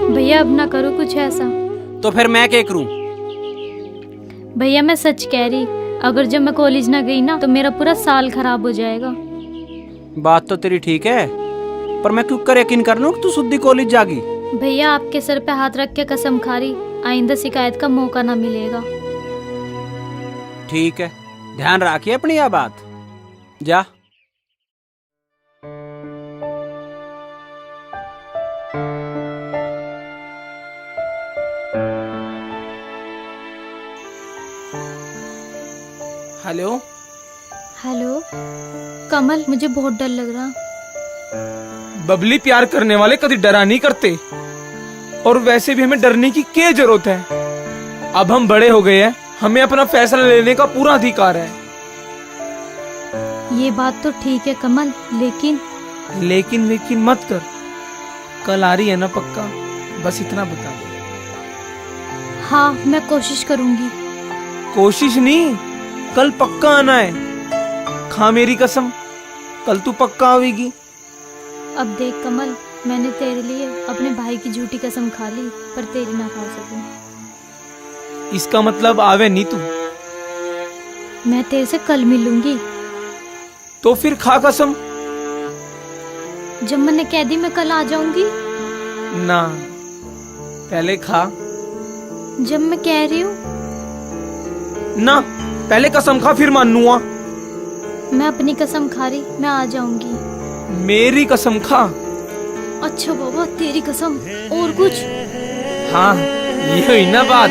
भैया अब ना करो कुछ ऐसा। तो फिर मैं क्या करूं? भैया मैं सच कह रही, अगर जब मैं कॉलेज ना गई ना तो मेरा पूरा साल खराब हो जाएगा। बात तो तेरी ठीक है, पर मैं क्यों कर यकीन कर लूं कि तू सुद्दी कॉलेज जागी। भैया आपके सर पे हाथ रख के कसम खा रही, आइंदा शिकायत का मौका ना मिलेगा। ठीक है, ध्यान रखिए अपनी यह बात। जा। हेलो हेलो कमल, मुझे बहुत डर लग रहा। बबली, प्यार करने वाले कभी डरा नहीं करते, और वैसे भी हमें डरने की क्या जरूरत है। अब हम बड़े हो गए हैं, हमें अपना फैसला लेने का पूरा अधिकार है। ये बात तो ठीक है कमल, लेकिन लेकिन मत कर। कल आ रही है ना पक्का? बस इतना बता दे। हाँ, मैं कोशिश करूंगी। कोशिश नहीं, कल पक्का आना है। खा मेरी कसम, कल तू पक्का आवेगी। अब देख कमल, मैंने तेरे लिए अपने भाई की झूठी कसम खा ली, पर तेरी ना खा सकूं। इसका मतलब आवे नहीं तू? मैं तेरे से कल मिलूंगी। तो फिर खा कसम। जब मैंने कह दी मैं कल आ जाऊंगी। ना, पहले खा। जब मैं कह रही हूँ ना, पहले कसम खा फिर मानूंगा। मैं अपनी कसम खा रही, मैं आ जाऊंगी। मेरी कसम खा। अच्छा बाबा, तेरी कसम। और कुछ? हाँ, ये हुई ना बात।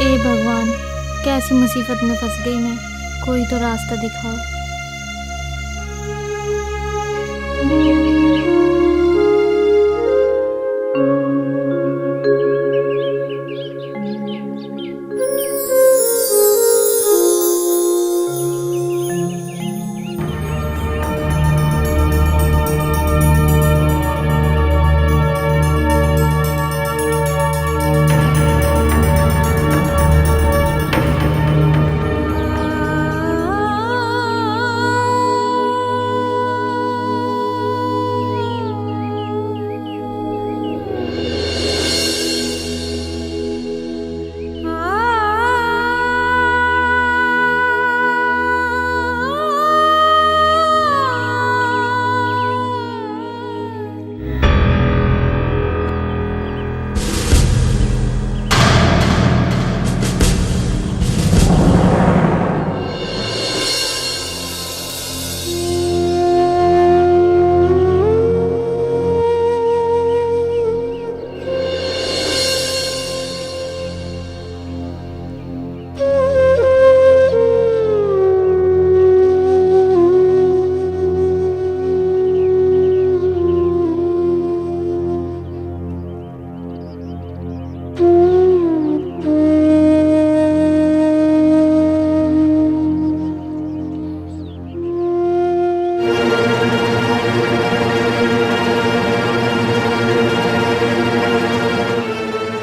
ए भगवान, कैसी मुसीबत में फंस गई मैं। कोई तो रास्ता दिखाओ।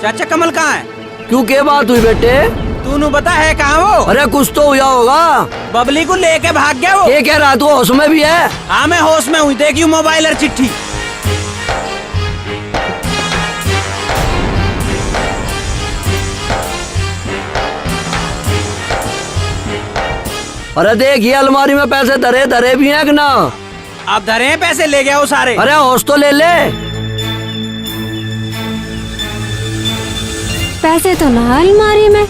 चाचा कमल कहाँ है? क्यों, क्या बात हुई बेटे? तूने बता है कहाँ वो? अरे कुछ तो हुआ होगा। बबली को लेके भाग गया वो। ये कह रहा तू होश में भी है? हाँ, मैं होश में हुई। देखियो मोबाइल और चिट्ठी। अरे देखिए, अलमारी में पैसे धरे धरे भी हैं कि ना? अब धरे हैं पैसे, ले गया वो सारे। अरे होश तो ले ले। पैसे तो ना अलमारी में।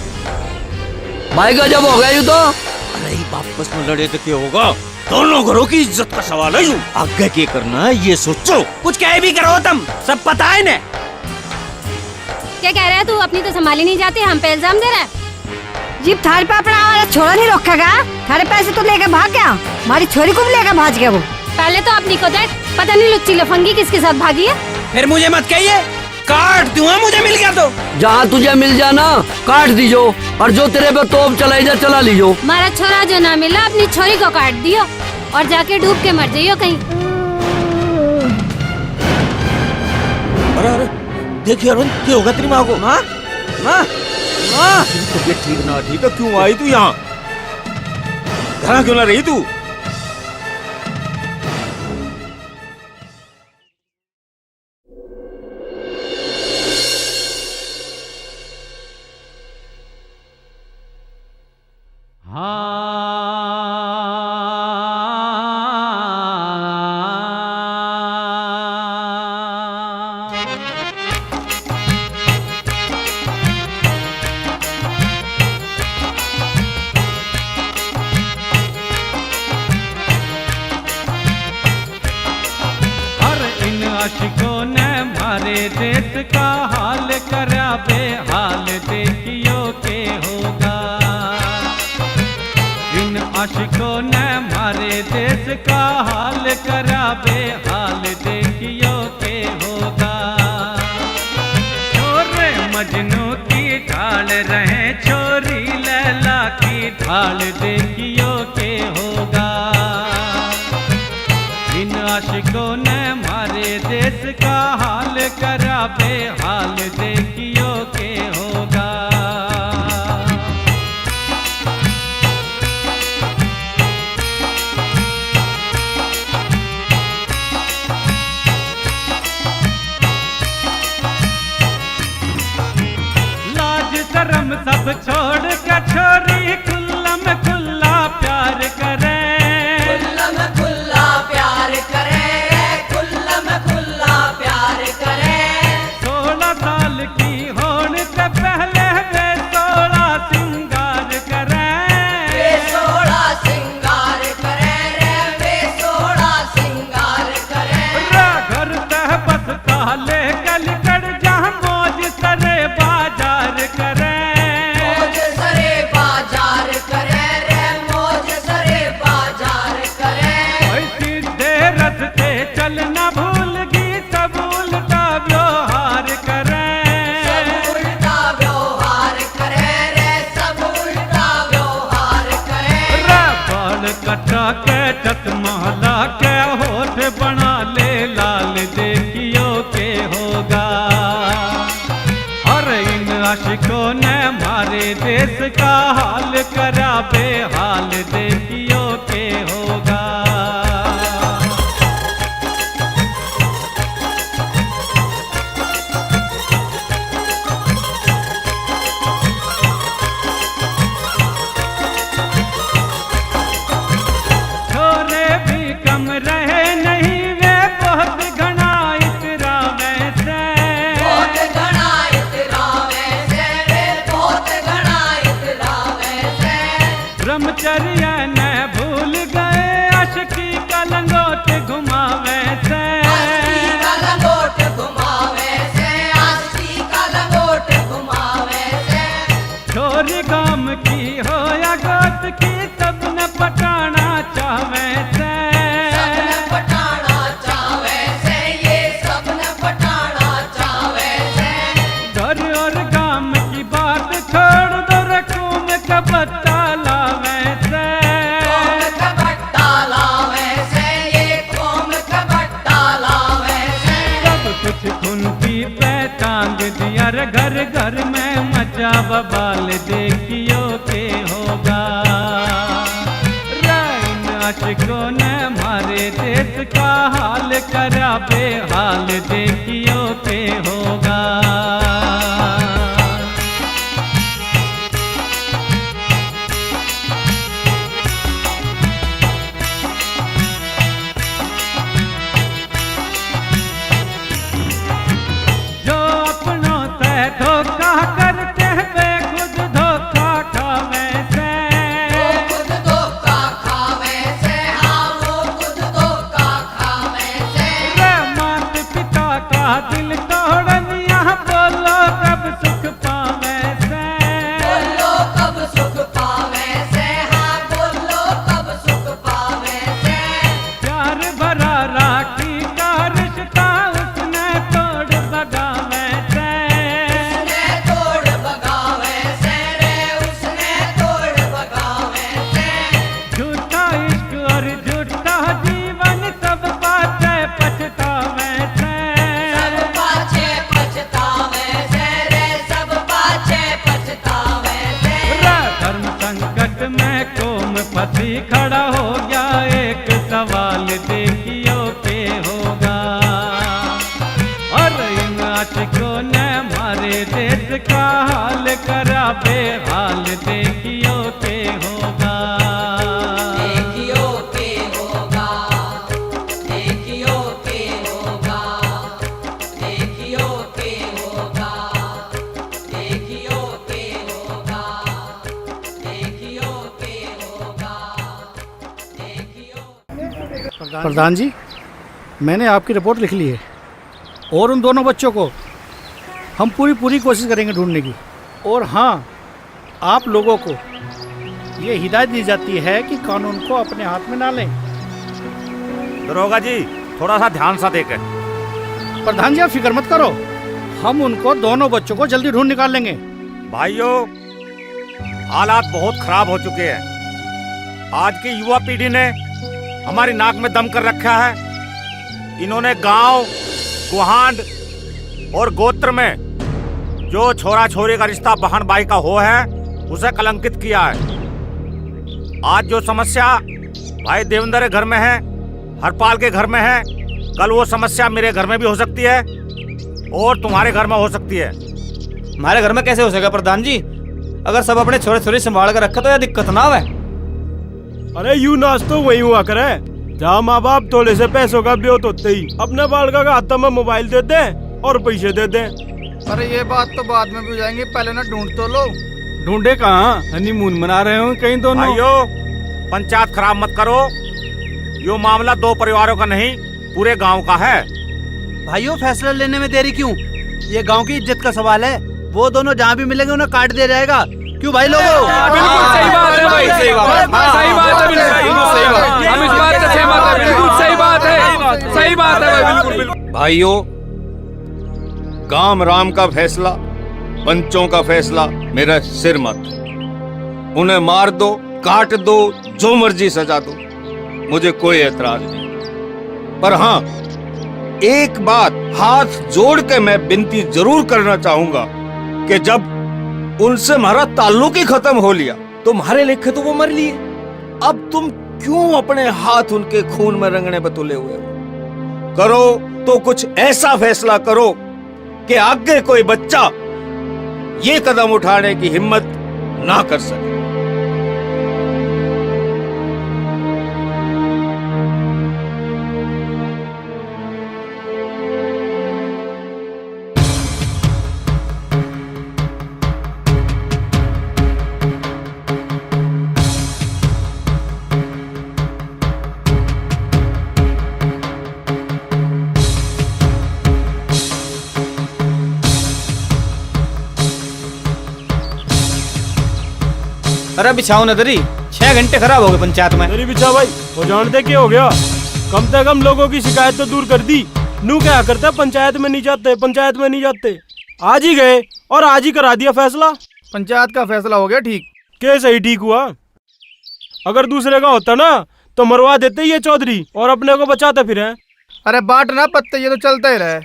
भाई गजब हो गया यूं तो। अरे वापस में लड़े तो क्या होगा? दोनों घरों की इज्जत का सवाल है। यूं आगे क्या करना है ये सोचो। कुछ कहे भी करो तुम, सब पता है ना। क्या कह रहा है तू? अपनी तो संभाली नहीं जाती, हम पे इल्जाम दे रहा है। जीप थारे पे अपना हमारा छोरा नहीं रखेगा। थारे पैसे तो लेकर भाग गया, हमारी छोरी को भी लेकर भाग गया वो। पहले तो अपनी को देख, पता नहीं लुच्ची लफंगी किसके साथ भागी है। फिर मुझे मत कहिए, काट दूंगा मुझे मिल गया तो। जहाँ तुझे मिल जाना काट दीजो, और जो तेरे पे तोप चलाई जा चला लीजो। हमारा छोरा जो ना मिला, अपनी छोरी को काट दियो और जाके डूब के मर जाइयो कहीं। अरे अरे देखिए अरुण, क्या होगा तेरी माँ को? माँ माँ माँ, तबीयत ठीक ना थी तो क्यों आई तू यहाँ? घर क्यों ना रही तू? मारे देश का हाल करा बेहाल देखियो के होगा। इन आशिकों ने मारे देश का हाल करा बेहाल देखियो के होगा। छोरे मजनू की ढाल रहे छोरी लैला की ढाल देखियो के होगा। इन आशिकों ने मारे देश का हाल करा बेहाल देखियो के होगा। लाज शर्म सब छोड़ के छोरी खुल्ला में खुल्ला प्यार करे। खुल्ला में खुल्ला प्यार करे, खुल्ला में खुल्ला प्यार करे। 16 साल की होने से पहले वे 16 सिंगार करे। वे 16 सिंगार करे रे, वे 16 सिंगार करे। घर तह बसता ले कल कर जहाँ मौज सरे बाजार करे। मौज सरे बाजार करे रे, मौज सरे बाजार करे। सीधे रस्ते चलना भूल गई सब उल्टा व्यवहार करे। सब उल्टा व्यवहार करे रे, सब उल्टा व्यवहार करे। बाल कटा के चश्मा ला के होठ बना ले लाल देखियो के होगा। और इन आशिकों ने मारे देश का हाल करा बेहाल देखियो के होगा। छोरे भी कम रहे नहीं वे बहुत घना इतरावे से। बहुत घना इतरावे से वे, बहुत घना इतरावे से। ब्रह्मचर्य ने भूल गए आशिकी का लंगोट घुमावे से। आशिकी का लंगोट घुमावे से, आशिकी का लंगोट घुमावे से। छोरी गाम की हो या गोत की सबने पटाना चावे से। सबने पटाना चावे से, ये सबने पटाना चावे से। घर और गाम की बात छोड़ दो रकूम का बट्टा लावे से। कौम का बट्टा लावे से, ये कौम का बट्टा लावे से। सब कुछ खुनती पे टांग दिया रे, घर घर में मचा बबाल देखियो के होगा। राइन आशिकों ने मारे देश का हाल करा बेहाल देखियो के होगा। जो अपनों से धोखा करते हैं वे खुद धोखा खावे से। वो खुद धोखा खावे से, हाँ वो खुद धोखा खावे से। वे माता पिता का दिल तोड़न यहाँ बोलो कब सुख पावे से। बोलो कब सुख पावे से, हाँ बोलो कब सुख पावे से। प्यार भरा राखी का रिश्ता उसने तोड़ बगावे से। उसने तोड़ बगावे से रे, उसने तोड़ बगावे से। झूठा इश्क और झूठा जीवन सब पाछे पछतावे से। सब पाछे पछतावे से रे, सब पाछे पछतावे से। धर्म संकट में कौम फंसी खड़ा हो गया एक सवाल देखियो के होगा। और इन आशिकों ने मारे देश का हाल करा बेहाल देखियो के होगा। देखियो के होगा, देखियो के होगा, देखियो के होगा, देखियो के होगा, देखियो के होगा, देखियो। प्रधान जी, मैंने आपकी रिपोर्ट लिख ली है। और उन दोनों बच्चों को हम पूरी कोशिश करेंगे ढूंढने की। और हाँ, आप लोगों को ये हिदायत दी जाती है कि कानून को अपने हाथ में ना लें। दरोगा जी, थोड़ा सा ध्यान सा देकर। प्रधान जी, आप फिक्र मत करो, हम उनको दोनों बच्चों को जल्दी ढूंढ निकाल लेंगे। भाइयों, हालात बहुत खराब हो चुके हैं। आज की युवा पीढ़ी ने हमारी नाक में दम कर रखा है। इन्होंने गांव, गुहांड और गोत्र में जो छोरा छोरी का रिश्ता बहन भाई का हो है, उसे कलंकित किया है। आज जो समस्या भाई देवेंद्र के घर में है, हरपाल के घर में है, कल वो समस्या मेरे घर में भी हो सकती है और तुम्हारे घर में हो सकती है। हमारे घर में कैसे हो सकेगा प्रधान जी? अगर सब अपने छोरे छोरी संभाल कर रखे तो यह दिक्कत ना है। अरे यूं नाच तो वही हुआ करे जहाँ माँ बाप थोड़े से पैसों का ब्योत होते ही अपने बालका का हाथ में मोबाइल दे दे और पैसे दे दे। अरे ये बात तो बाद में भी हो जाएंगी, पहले ना ढूंढ तो लो। ढूंढे कहाँ? हनीमून मना रहे हो कहीं दोनों। भाइयों, पंचायत खराब मत करो। यो मामला दो परिवारों का नहीं, पूरे गांव का है। भाइयों, फैसला लेने में देरी क्यों? ये गांव की इज्जत का सवाल है। वो दोनों जहाँ भी मिलेंगे उन्हें काट दिया जाएगा। क्यों भाई लोगों? बिल्कुल सही बात है भाई, सही बात है, सही बात है, बिल्कुल सही बात है। हम इस बात से सहमत हैं, बिल्कुल सही बात है, सही बात है भाई, बिल्कुल। भाइयों, काम राम का फैसला, पंचों का फैसला मेरा सिर मत। उन्हें मार दो, काट दो, जो मर्जी सजा दो, मुझे कोई एतराज नहीं। पर हाँ, एक बात हाथ जोड़ के मैं विनती जरूर करना चाहूंगा कि जब उनसे हमारा ताल्लुक ही खत्म हो लिया, तुम्हारे लेखे तो वो मर लिए, अब तुम क्यों अपने हाथ उनके खून में रंगने पे तुले हुए हो? करो तो कुछ ऐसा फैसला करो कि आगे कोई बच्चा ये कदम उठाने की हिम्मत ना कर सके। अरे बिछाओ नदरी, 6 घंटे खराब हो गए पंचायत में। नदरी बिछा भाई, वो जानते क्या हो गया? कम से कम लोगों की शिकायत तो दूर कर दी। नू क्या करते, पंचायत में नहीं जाते, पंचायत में नहीं जाते। आज ही गए और आज ही करा दिया फैसला। पंचायत का फैसला हो गया ठीक। कैसे ही ठीक हुआ? अगर दूसरे का होता ना तो मरवा देते ये चौधरी और अपने को बचाते फिर हैं। अरे बाट ना पत्ते, ये तो चलता ही रहे।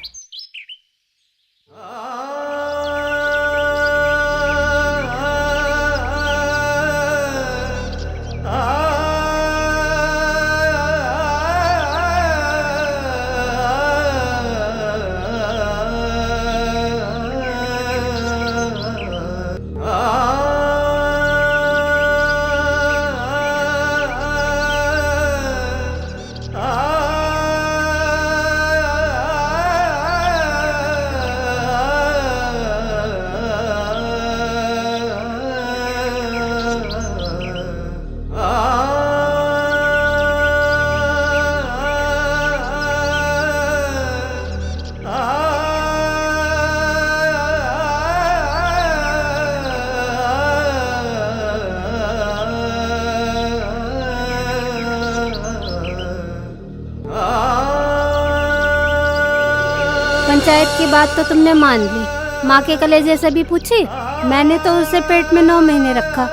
पंचायत की बात तो तुमने मान ली, माँ के कलेजे से भी पूछी। मैंने तो उसे पेट में 9 महीने रखा।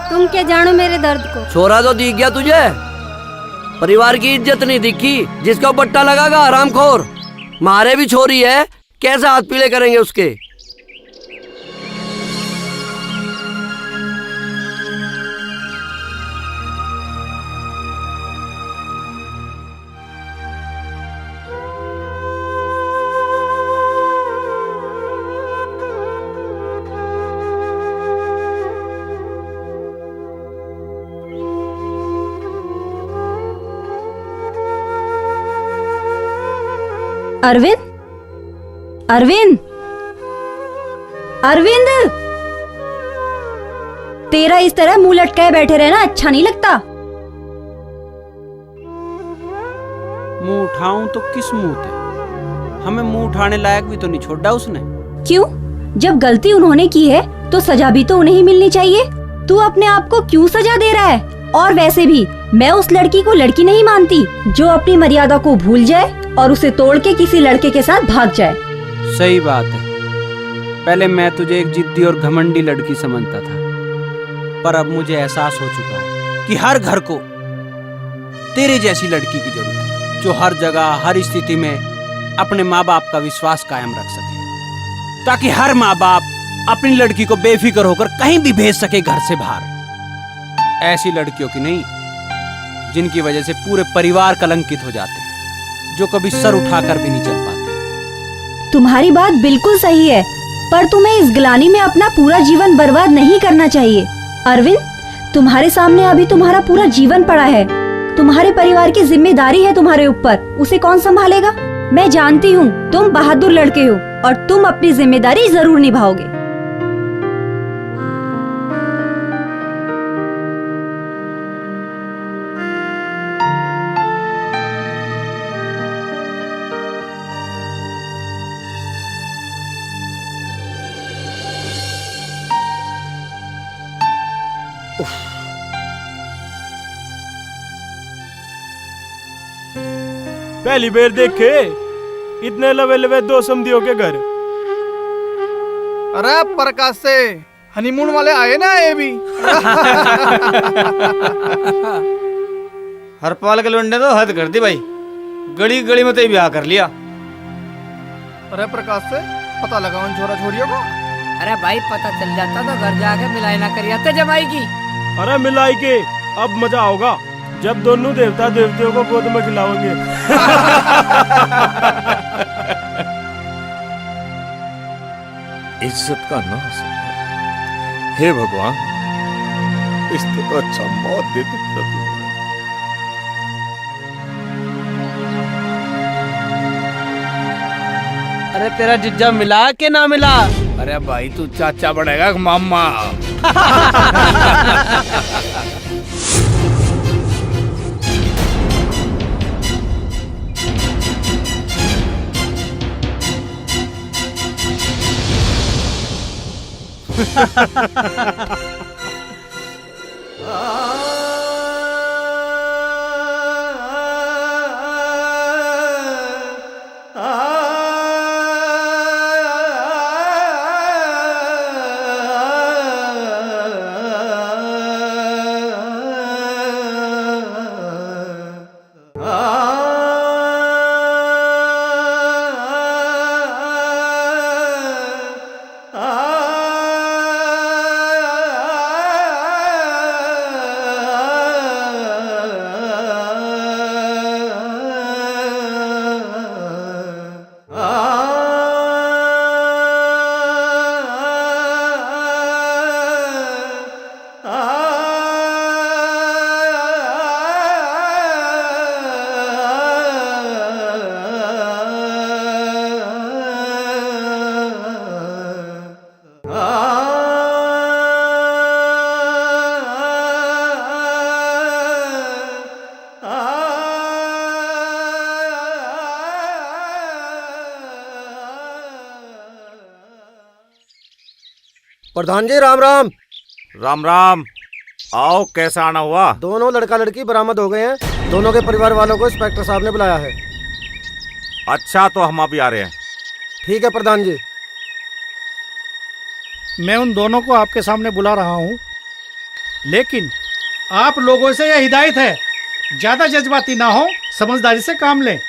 तुम क्या जानो मेरे दर्द को? छोरा तो दिख गया तुझे, परिवार की इज्जत नहीं दिखी। जिसका पट्टा लगागा हरामखोर। मारे भी छोरी है, कैसे हाथ पीले करेंगे उसके? अरविंद, अरविंद, अरविंद, तेरा इस तरह मुंह लटकाए बैठे रहना अच्छा नहीं लगता। मुंह उठाऊं तो किस मुंह से? हमें मुंह उठाने लायक भी तो नहीं छोड़ा उसने। क्यों? जब गलती उन्होंने की है तो सजा भी तो उन्हें ही मिलनी चाहिए। तू अपने आप को क्यों सजा दे रहा है? और वैसे भी मैं उस लड़की को लड़की नहीं मानती जो अपनी मर्यादा को भूल जाए और उसे तोड़ के किसी लड़के के साथ भाग जाए। सही बात है। पहले मैं तुझे एक जिद्दी और घमंडी लड़की समझता था, पर अब मुझे एहसास हो चुका है कि हर घर को तेरे जैसी लड़की की जरूरत है, जो हर जगह हर स्थिति में अपने माँ बाप का विश्वास कायम रख सके, ताकि हर माँ बाप अपनी लड़की को बेफिक्र होकर कहीं भी भेज सके घर से बाहर। ऐसी लड़कियों की नहीं जिनकी वजह से पूरे परिवार कलंकित हो जाते हैं, जो कभी सर उठाकर भी नहीं चल पाते। तुम्हारी बात बिल्कुल सही है, पर तुम्हें इस ग्लानि में अपना पूरा जीवन बर्बाद नहीं करना चाहिए। अरविंद, तुम्हारे सामने अभी तुम्हारा पूरा जीवन पड़ा है। तुम्हारे परिवार की जिम्मेदारी है तुम्हारे ऊपर, उसे कौन संभालेगा? मैं जानती हूँ तुम बहादुर लड़के हो और तुम अपनी जिम्मेदारी जरूर निभाओगे। पहली बार देखे इतने लवे लवे दो समधियों के घर। अरे प्रकाश से हनीमून वाले आए ना ये भी। हरपाल के लौंडे तो हद कर दी भाई, गली गली में तो ब्याह कर लिया। अरे प्रकाश से पता लगा उन छोरा छोरियों को। अरे भाई पता चल जाता तो घर जाके मिलाई ना कर आते जमाई की। अरे मिलाई के अब मजा होगा जब दोनों देवता देवतियों को गोद में खिलाओगे। इज्जत का नाश है। हे भगवान, इससे तो अच्छा मौत दे दो। अरे तेरा जिज्जा मिला के ना मिला? अरे भाई तू चाचा बढ़ेगा मामा। प्रधान जी राम राम। राम राम। आओ, कैसा आना हुआ? दोनों लड़का लड़की बरामद हो गए हैं। दोनों के परिवार वालों को इंस्पेक्टर साहब ने बुलाया है। अच्छा, तो हम अभी आ रहे हैं। ठीक है प्रधान जी। मैं उन दोनों को आपके सामने बुला रहा हूँ, लेकिन आप लोगों से यह हिदायत है, ज्यादा जज्बाती ना हो, समझदारी से काम लें।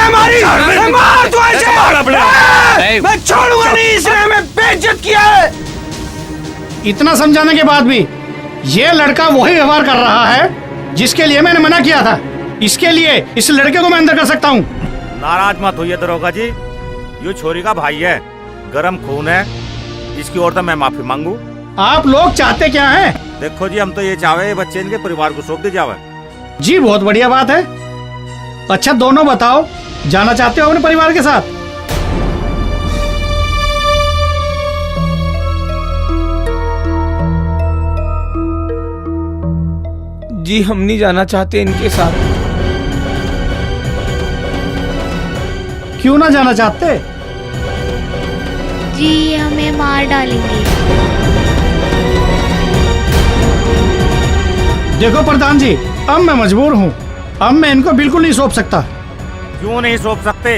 मारी, मार तू ऐसे। मैं छोड़ूंगा नहीं, इसने हमें बेइज्जत किया है। इतना समझाने के बाद भी ये लड़का वही व्यवहार कर रहा है जिसके लिए मैंने मना किया था। इसके लिए इस लड़के को मैं अंदर कर सकता हूँ। नाराज मत होइए दरोगा जी, ये छोरी का भाई है, गरम खून है, इसकी ओर तो मैं माफी मांगू। आप लोग चाहते क्या हैं? देखो जी, हम तो ये चाहे बच्चे इनके परिवार को सौंप दे जावे। जी बहुत बढ़िया बात है। अच्छा दोनों बताओ, जाना चाहते हो अपने परिवार के साथ? जी हम नहीं जाना चाहते इनके साथ। क्यों ना जाना चाहते? जी हमें मार डालेंगे। देखो प्रधान जी, अब मैं मजबूर हूँ, अब मैं इनको बिल्कुल नहीं सौंप सकता। क्यों नहीं सौंप सकते?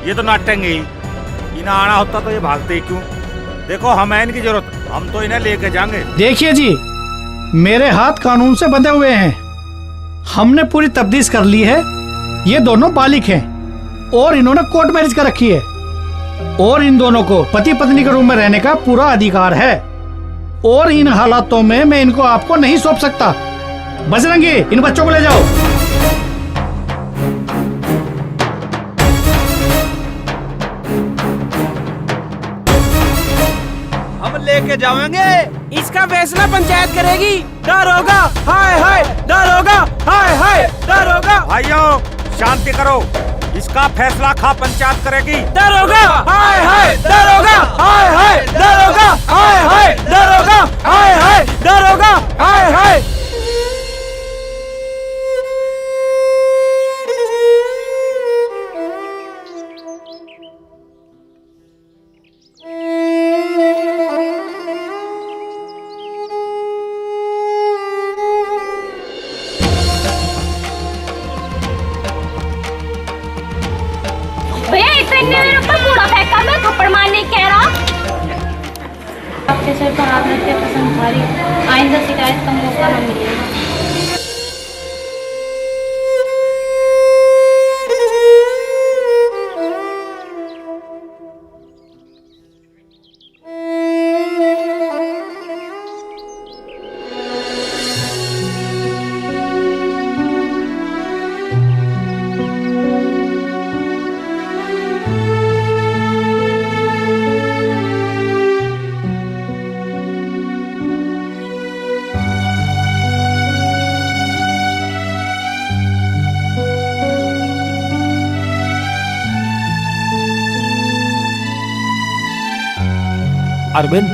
ये तो नाटेंगे ही। इन्हें आना होता तो ये भागते ही क्यों? देखो हमें इनकी जरूरत, हम तो इन्हें लेके जाएंगे। देखिए जी, मेरे हाथ कानून से बंधे हुए हैं। हमने पूरी तफ्तीश कर ली है, ये दोनों बालिग हैं और इन्होंने कोर्ट मैरिज कर रखी है और इन दोनों को पति पत्नी के रूम में रहने का पूरा अधिकार है और इन हालातों में मैं इनको आपको नहीं सौंप सकता। बजरंगी, इन बच्चों को ले जाओ। हम लेके जाएंगे, इसका फैसला पंचायत करेगी। दरोगा हाय हाय, दरोगा हाय हाय, दरोगा। भाइयों शांति करो, इसका फैसला खा पंचायत करेगी। दरोगा हाय हाय, दरोगा हाय हाय, दरोगा हाय हाय, दरोगा हाय हाय, दरोगा हाय हाय। भैया इतने मेरे ऊपर कूड़ा फेंका, मैं थप्पड़ मारने कह रहा। आपके सर पर हाथ रख के कसम खा रही हूं, आइंदा शिकायत का मौका न मिलेगा। अरविंद,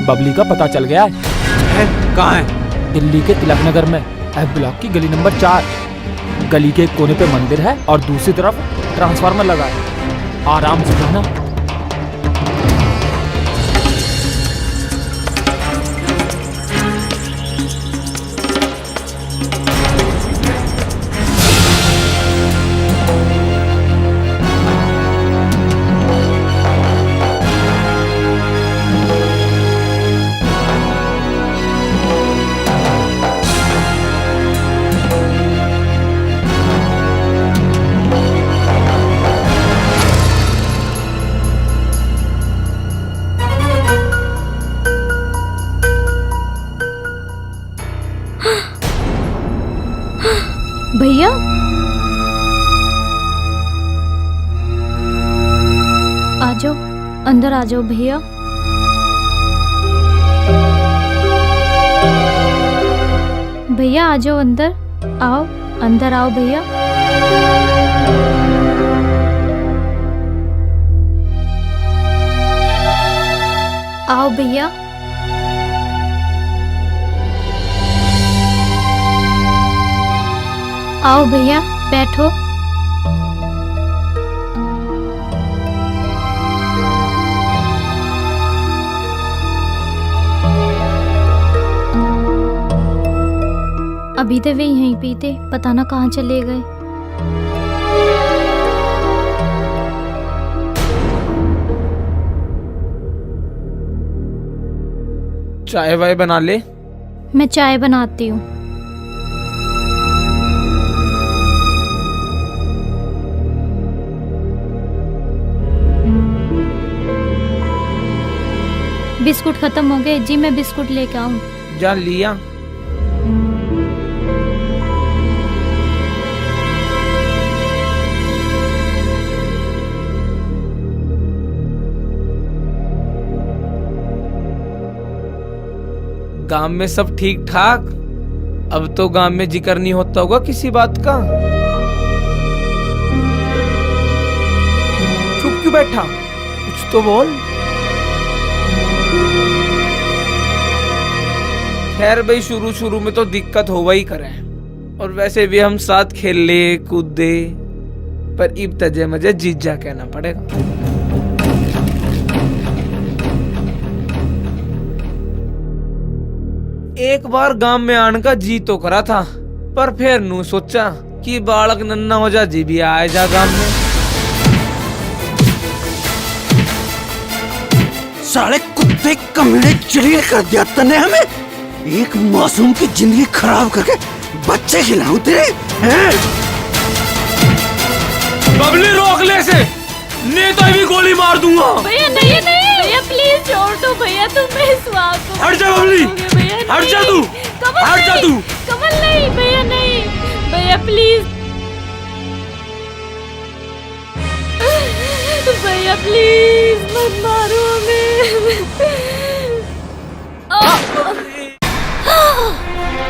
बबली का पता चल गया है। कहाँ है? दिल्ली के तिलक नगर में एफ ब्लॉक की गली नंबर 4। गली के एक कोने पे मंदिर है और दूसरी तरफ ट्रांसफार्मर लगा है। आराम से जाना। भैया आ जाओ, अंदर आ जाओ भैया। भैया आ जाओ अंदर, आओ अंदर आओ भैया। आओ भैया। आओ भैया बैठो। अभी तो वे यहीं पे थे, पता ना कहाँ चले गए। चाय वाय बना ले। मैं चाय बनाती हूँ। बिस्कुट खत्म हो गए जी, मैं बिस्कुट लेके आऊँ? जा लिया। गांव में सब ठीक ठाक? अब तो गांव में जिक्र नहीं होता होगा किसी बात का? चुप क्यों बैठा, कुछ तो बोल। खैर भाई, शुरू शुरू में तो दिक्कत होगा ही करे, और वैसे भी हम साथ खेल ले कूदे, पर इब तजे मजे जीजा कहना पड़ेगा। एक बार गांव में आने का जी तो करा था, पर फिर नू सोचा कि बालक नन्ना हो जा जी भी आए जा गांव में। साले कुत्ते कमीने चिड़िया कर दिया तने हमें। एक मासूम की जिंदगी खराब करके बच्चे खिलाऊं तेरे हैं? बबली रोक ले से, नहीं तो भी गोली मार दूंगा। भैया नहीं नहीं भैया, प्लीज छोड़ दो भैया, तुम इस बात को हट जा बबली, हट जा तू, हट जा तू। कमल नहीं भैया, नहीं भैया प्लीज, भैया प्लीज मत मारो हमें।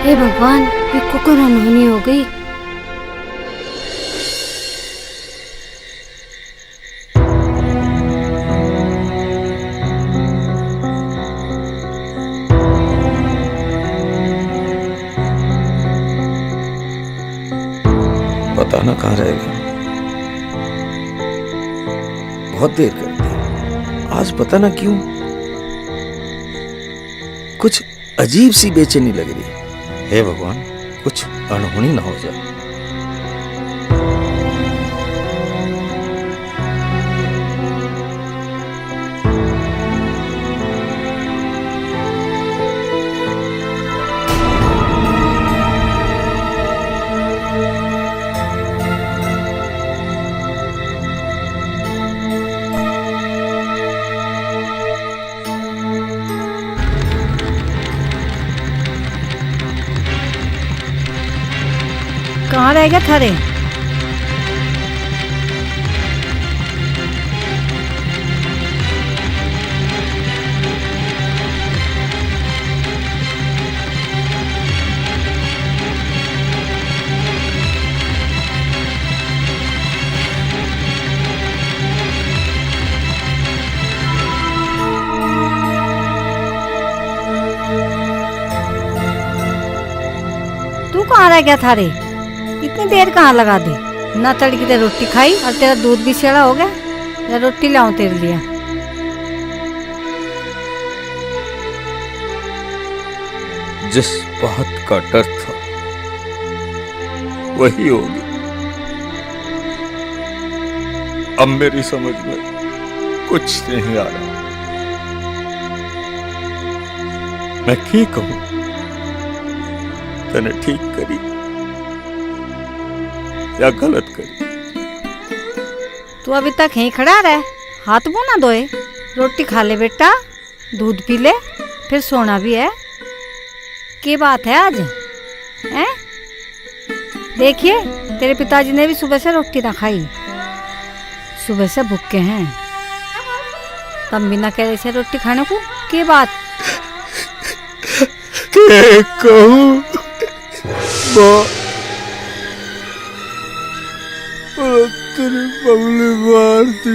हे भगवान, ये कुकुर अनहोनी हो गई। पता ना कहाँ रह गया, बहुत देर कर दी। आज पता ना क्यों कुछ अजीब सी बेचैनी लग रही है। हे भगवान, कुछ अनहोनी ना हो जाए। कहाँ रह गया थारे? तू कहाँ रह गया थारे? इतनी देर कहाँ लगा दी? ना तड़की ते रोटी खाई और तेरा दूध भी सेड़ा हो गया। या रोटी लाऊं तेरे लिए? जिस बात का डर था वही होगी। अब मेरी समझ में कुछ नहीं आ रहा। मैं की कहूं, तने ठीक करी या गलत करी? तू अभी तक यहीं खड़ा रहे, हाथ मुंह ना धोए। रोटी खा ले बेटा, दूध पी ले, फिर सोना भी है। क्या बात है आज हैं? देखिए, तेरे पिताजी ने भी सुबह से रोटी ना खाई, सुबह से भूखे हैं। तब बिना कह रहे से रोटी खाने को क्या बात? कहूं तेरी बबली मारती।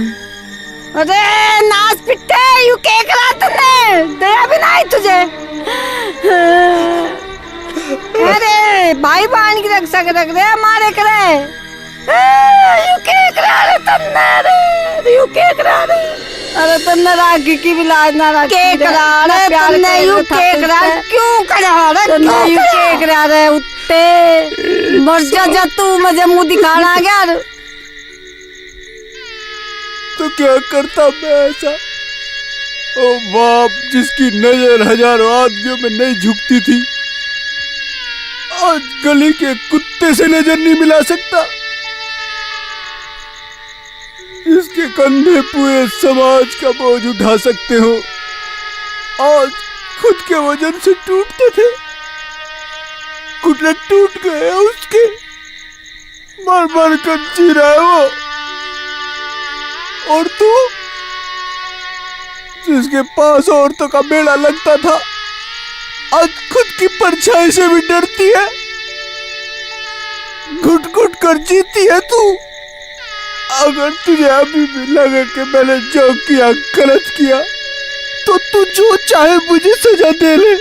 अरे नाच पिट्टे, यू क्या करा तूने? दया भी नहीं तुझे। अरे भाई बहन की रक्षा रख दे, मारे करे। यू क्या करा रे तन्ने? रे यू क्या करा रे? अरे तन्ने राखी की भी लाज ना रखी। क्या करा रे तन्ने? यू क्या करा? क्यों करा रे तन्ने? यू क्या करा रे? उत्ते मर जा तू, मुझे मुंह दिखाना यार। तो क्या करता मैं ऐसा? ओ बाप, जिसकी नजर हजारों आदमियों में नहीं झुकती थी, आज गली के कुत्ते से नजर नहीं मिला सकता। इसके कंधे पूरे समाज का बोझ उठा सकते हो, आज खुद के वजन से टूटते थे, घुटने टूट गए उसके, मर मर कर जी रहा है वो। और तू जिसके पास औरतों का मेला लगता था, आज खुद की परछाई से भी डरती है, घुट घुट कर जीती है तू। अगर तुझे अभी भी लगे कि मैंने जो किया गलत किया, तो तू जो चाहे मुझे सजा दे ले,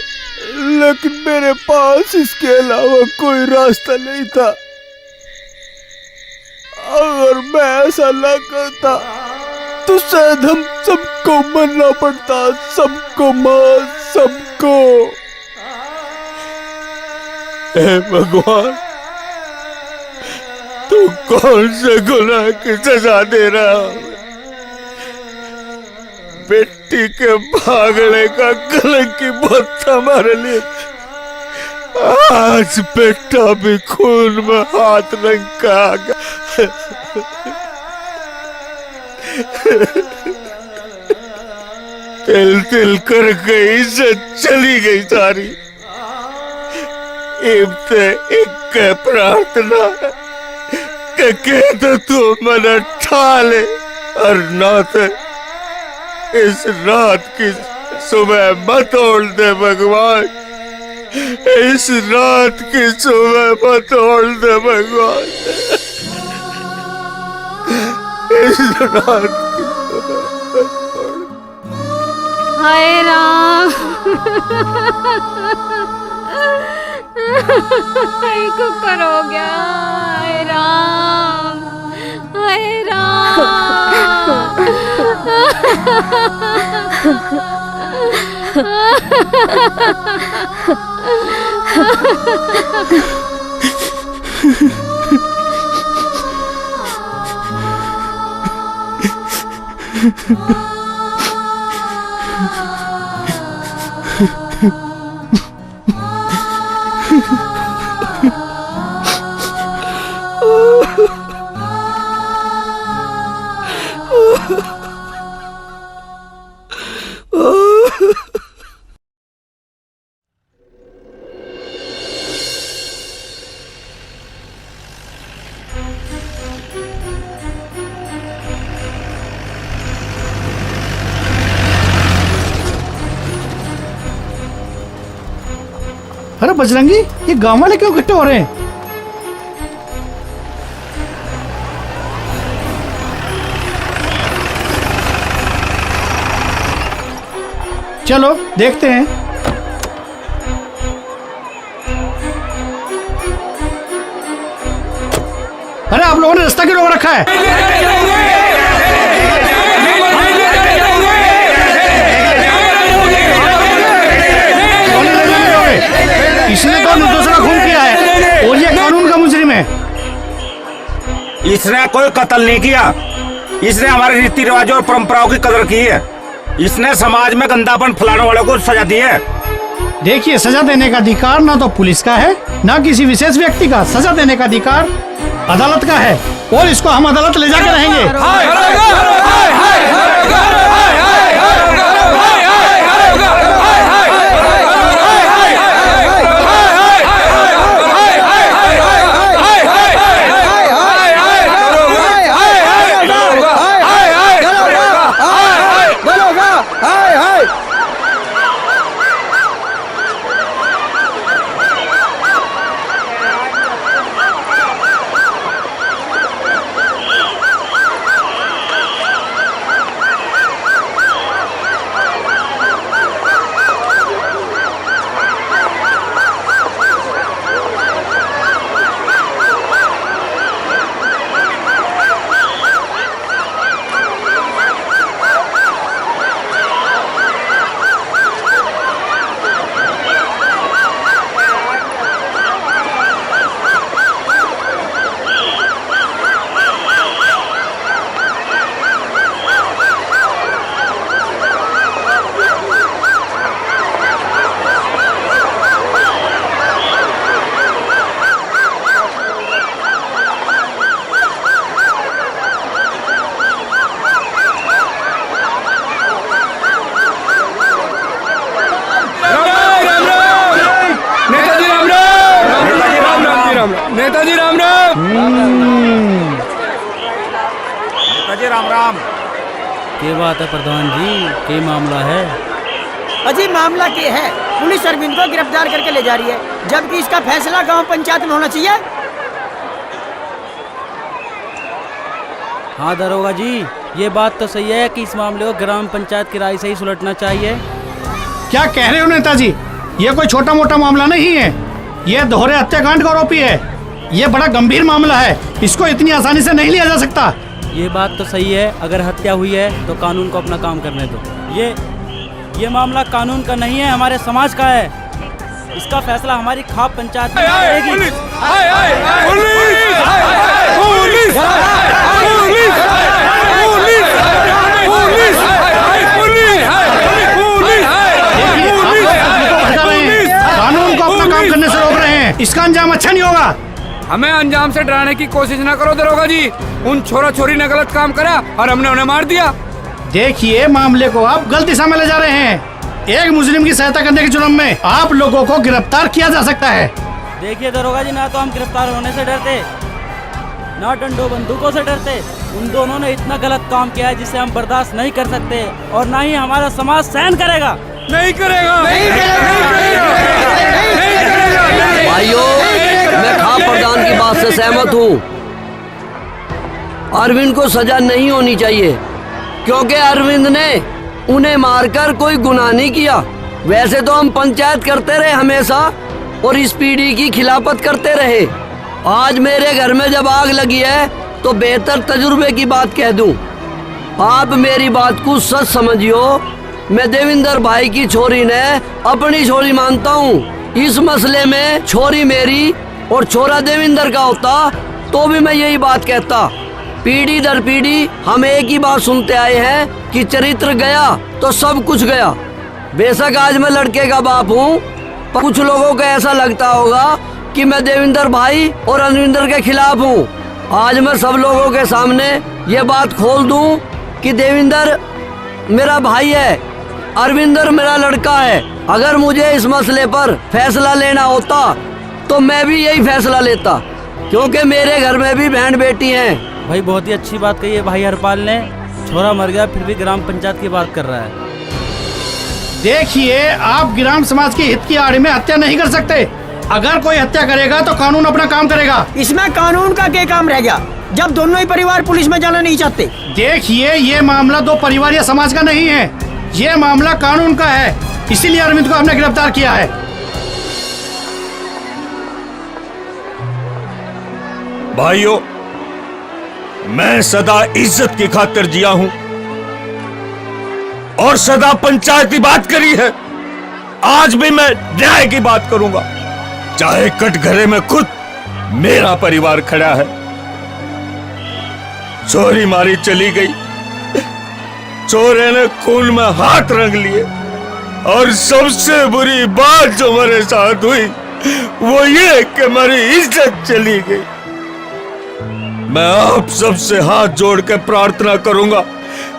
लेकिन मेरे पास इसके अलावा कोई रास्ता नहीं था। अगर मैं ऐसा ना करता तो शायद हम सबको मरना पड़ता, सबको मार, सबको। हे भगवान, तू कौन से गुनाह की सजा दे रहा? बेटी के भागने का कलंकी बहुत हमारे लिए। आज बेटा भी खून में हाथ रंगा गया। तिल तिल कर गई से चली गई सारी। इब्ते एक प्रार्थना के तो तू मन ठाले, और ना तो इस रात की सुबह मत तोड़ दे भगवान, इस रात की सुबह मत तोड़ दे भगवान, इस रात की सुबह। हाय राम, कुकर हो गया। हाय राम, हाय राम। अरे बजरंगी, ये गांव वाले क्यों इकट्ठे हो रहे हैं? चलो देखते हैं। अरे आप लोगों ने रास्ता क्यों रोक रखा है? इसने तो निर्दोष का खून किया है और ये कानून का मुजरिम है। इसने कोई कत्ल नहीं किया, इसने हमारे रीति रिवाजों और परंपराओं की कदर की है। इसने समाज में गंदापन फैलाने वालों को सजा दी है। देखिए, सजा देने का अधिकार ना तो पुलिस का है ना किसी विशेष व्यक्ति का। सजा देने का अधिकार अदालत का है और इसको हम अदालत ले जाकर रहेंगे। क्या बात है प्रधान जी, क्या मामला है? अजी मामला क्या है, पुलिस अरविंद को गिरफ्तार करके ले जा रही है, जबकि इसका फैसला गांव पंचायत में होना चाहिए। हाँ दरोगा जी, ये बात तो सही है कि इस मामले को ग्राम पंचायत की राय से ही सुलझना चाहिए। क्या कह रहे हो नेताजी, ये कोई छोटा मोटा मामला नहीं है, ये दोहरे हत्याकांड का आरोपी है, ये बड़ा गंभीर मामला है, इसको इतनी आसानी से नहीं लिया जा सकता। ये बात तो सही है, अगर हत्या हुई है तो कानून को अपना काम करने दो। ये मामला कानून का नहीं है, हमारे समाज का है। इसका फैसला हमारी खाप पंचायत में रहेगी। कानून को अपना काम करने से रोक रहे हैं, इसका अंजाम अच्छा नहीं होगा। हमें अंजाम से डराने की कोशिश न करो दरोगा जी, उन छोरा छोरी ने गलत काम करा और हमने उन्हें मार दिया। देखिए मामले को आप गलत दिशा में ले जा रहे हैं, एक मुस्लिम की सहायता करने के जुर्म में आप लोगों को गिरफ्तार किया जा सकता है। देखिए दरोगा जी, ना तो हम गिरफ्तार होने से डरते, ना डंडों बंदूकों से डरते। उन दोनों ने इतना गलत काम किया है जिसे हम बर्दाश्त नहीं कर सकते, और ना ही हमारा समाज सहन करेगा। नहीं करेगा। भाइयों, मैं खाप प्रधान की बात से सहमत हूँ। अरविंद को सजा नहीं होनी चाहिए, क्योंकि अरविंद ने उन्हें मारकर कोई गुनाह नहीं किया। वैसे तो हम पंचायत करते रहे हमेशा, और इस पीढ़ी की खिलाफत करते रहे। आज मेरे घर में जब आग लगी है तो बेहतर तजुर्बे की बात कह दूं। आप मेरी बात को सच समझियो, मैं देविंदर भाई की छोरी ने अपनी छोरी मानता हूँ। इस मसले में छोरी मेरी और छोरा देविंदर का होता तो भी मैं यही बात कहता। पीढ़ी दर पीढ़ी हम एक ही बात सुनते आए हैं कि चरित्र गया तो सब कुछ गया। बेशक आज मैं लड़के का बाप हूँ, पर कुछ लोगों को ऐसा लगता होगा कि मैं देविंदर भाई और अरविंदर के खिलाफ हूँ। आज मैं सब लोगों के सामने ये बात खोल दूं कि देविंदर मेरा भाई है, अरविंदर मेरा लड़का है। अगर मुझे इस मसले पर फैसला लेना होता तो मैं भी यही फैसला लेता, क्योंकि मेरे घर में भी बहन बेटी हैं। भाई बहुत ही अच्छी बात कही है भाई हरपाल ने, छोरा मर गया फिर भी ग्राम पंचायत की बात कर रहा है। देखिए, आप ग्राम समाज के हित की आड़ में हत्या नहीं कर सकते। अगर कोई हत्या करेगा तो कानून अपना काम करेगा। इसमें कानून का क्या काम रह गया, जब दोनों ही परिवार पुलिस में जाना नहीं चाहते। देखिए, ये मामला दो परिवार या समाज का नहीं है, ये मामला कानून का है, इसीलिए अरविंद को हमने गिरफ्तार किया है। भाइयों, मैं सदा इज्जत की खातिर जिया हूं और सदा पंचायत की बात करी है। आज भी मैं न्याय की बात करूंगा, चाहे कटघरे में खुद मेरा परिवार खड़ा है। चोरी मारी चली गई, चोरे ने खून में हाथ रंग लिए, और सबसे बुरी बात जो मेरे साथ हुई वो ये कि मेरी इज्जत चली गई। मैं आप सबसे हाथ जोड़ के प्रार्थना करूंगा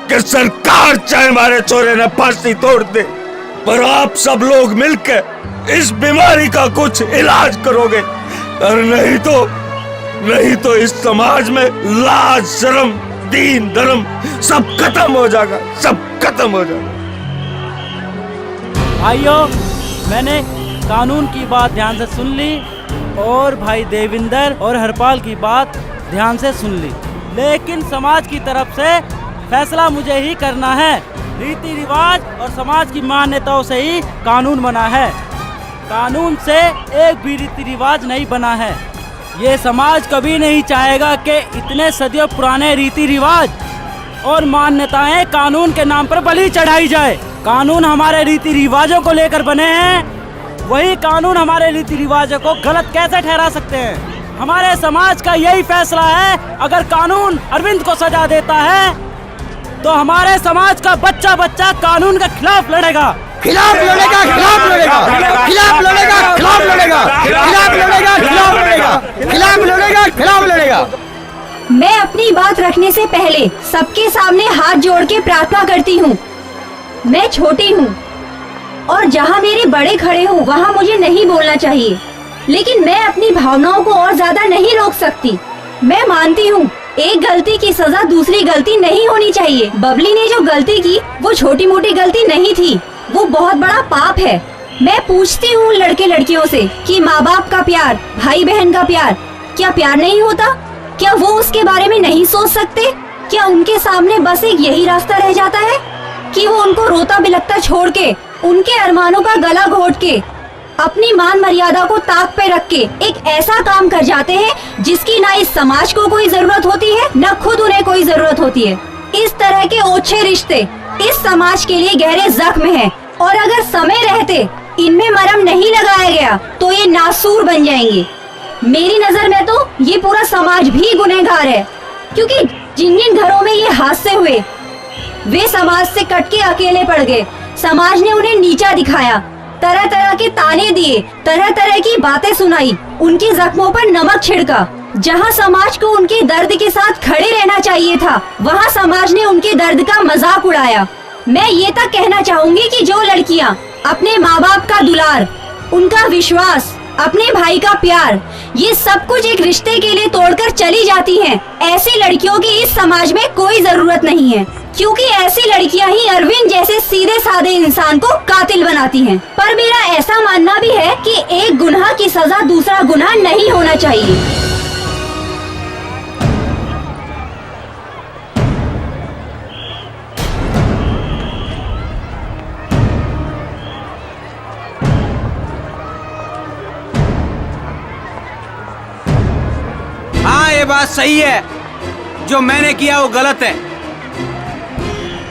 कि सरकार चाहे हमारे चोरे ने फांसी तोड़ दे, पर आप सब लोग मिलकर इस बीमारी का कुछ इलाज करोगे, और नहीं तो इस समाज में लाज शर्म दीन धर्म सब खत्म हो जाएगा, सब खत्म हो जाएगा। भाइयों, मैंने कानून की बात ध्यान से सुन ली और भाई देविंदर और हरपाल की बात ध्यान से सुन ली, लेकिन समाज की तरफ से फैसला मुझे ही करना है। रीति रिवाज और समाज की मान्यताओं से ही कानून बना है, कानून से एक भी रीति रिवाज नहीं बना है। ये समाज कभी नहीं चाहेगा कि इतने सदियों पुराने रीति रिवाज और मान्यताएं कानून के नाम पर बलि चढ़ाई जाए। कानून हमारे रीति रिवाजों को लेकर बने हैं, वही कानून हमारे रीति रिवाजों को गलत कैसे ठहरा सकते हैं। हमारे समाज का यही फैसला है, अगर कानून अरविंद को सजा देता है तो हमारे समाज का बच्चा बच्चा कानून के खिलाफ लड़ेगा, खिलाफ लड़ेगा, खिलाफ लड़ेगा, खिलाफ लड़ेगा, खिलाफ लड़ेगा, खिलाफ लड़ेगा, खिलाफ लड़ेगा, खिलाफ लड़ेगा, खिलाफ लड़ेगा। मैं अपनी बात रखने से पहले सबके सामने हाथ जोड़ के प्रार्थना करती हूँ। मैं छोटी हूँ और जहाँ मेरे बड़े खड़े हों वहाँ मुझे नहीं बोलना चाहिए, लेकिन मैं अपनी भावनाओं को और ज्यादा नहीं रोक सकती। मैं मानती हूँ एक गलती की सजा दूसरी गलती नहीं होनी चाहिए। बबली ने जो गलती की वो छोटी मोटी गलती नहीं थी, वो बहुत बड़ा पाप है। मैं पूछती हूँ लड़के लड़कियों से कि माँ बाप का प्यार, भाई बहन का प्यार, क्या प्यार नहीं होता? क्या वो उसके बारे में नहीं सोच सकते? क्या उनके सामने बस एक यही रास्ता रह जाता है कि वो उनको रोता बिलखता छोड़ के, उनके अरमानों का गला घोट के, अपनी मान मर्यादा को ताक पे रख के एक ऐसा काम कर जाते हैं जिसकी ना इस समाज को कोई जरूरत होती है, न खुद उन्हें कोई जरूरत होती है। इस तरह के ओछे रिश्ते इस समाज के लिए गहरे जख्म हैं और अगर समय रहते इनमें मरहम नहीं लगाया गया तो ये नासूर बन जाएंगे। मेरी नजर में तो ये पूरा समाज भी गुनहगार है, क्योंकि जिन जिन घरों में ये हादसे हुए वे समाज से कट के अकेले पड़ गए। समाज ने उन्हें नीचा दिखाया, तरह तरह के ताने दिए, तरह तरह की बातें सुनाई, उनके जख्मों पर नमक छिड़का। जहाँ समाज को उनके दर्द के साथ खड़े रहना चाहिए था, वहाँ समाज ने उनके दर्द का मजाक उड़ाया। मैं ये तक कहना चाहूँगी कि जो लड़कियाँ अपने माँ बाप का दुलार, उनका विश्वास, अपने भाई का प्यार, ये सब कुछ एक रिश्ते के लिए तोड़कर चली जाती हैं, ऐसी लड़कियों की इस समाज में कोई जरूरत नहीं है, क्योंकि ऐसी लड़कियां ही अरविंद जैसे सीधे साधे इंसान को कातिल बनाती हैं। पर मेरा ऐसा मानना भी है कि एक गुनाह की सजा दूसरा गुनाह नहीं होना चाहिए। हाँ, ये बात सही है, जो मैंने किया वो गलत है,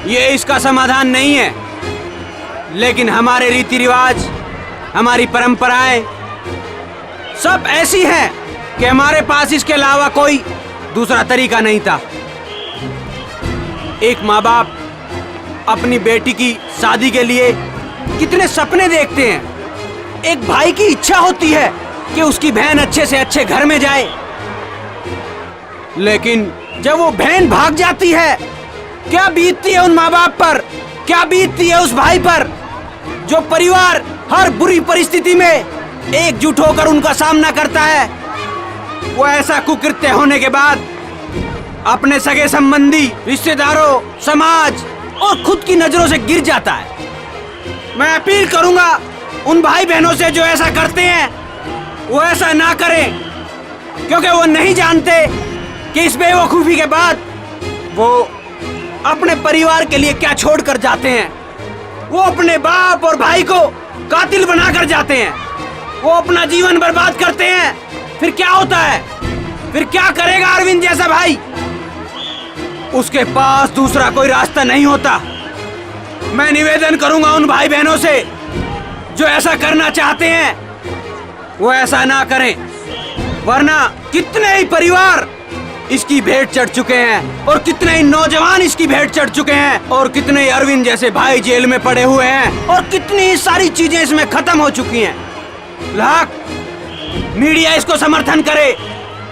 ये इसका समाधान नहीं है। लेकिन हमारे रीति रिवाज, हमारी परंपराएं सब ऐसी हैं कि हमारे पास इसके अलावा कोई दूसरा तरीका नहीं था। एक माँ बाप अपनी बेटी की शादी के लिए कितने सपने देखते हैं। एक भाई की इच्छा होती है कि उसकी बहन अच्छे से अच्छे घर में जाए, लेकिन जब वो बहन भाग जाती है, क्या बीतती है उन माँ बाप पर, क्या बीतती है उस भाई पर, जो परिवार हर बुरी परिस्थिति में एकजुट होकर उनका सामना करता है। वो ऐसा कुकृत्य होने के बाद अपने सगे संबंधी, रिश्तेदारों, समाज और खुद की नजरों से गिर जाता है। मैं अपील करूंगा उन भाई बहनों से जो ऐसा करते हैं वो ऐसा ना करें, क्योंकि वो नहीं जानते कि इस बेवकूफी के बाद वो अपने परिवार के लिए क्या छोड़कर जाते हैं। वो अपने बाप और भाई को कातिल बनाकर जाते हैं, वो अपना जीवन बर्बाद करते हैं। फिर क्या होता है? फिर क्या करेगा अरविंद जैसा भाई? उसके पास दूसरा कोई रास्ता नहीं होता। मैं निवेदन करूंगा उन भाई बहनों से जो ऐसा करना चाहते हैं वो ऐसा ना करें, वरना कितने ही परिवार इसकी भेंट चढ़ चुके हैं और कितने ही नौजवान इसकी भेंट चढ़ चुके हैं और कितने ही अरविंद जैसे भाई जेल में पड़े हुए हैं और कितनी सारी चीजें इसमें खत्म हो चुकी हैं। लाख मीडिया इसको समर्थन करे,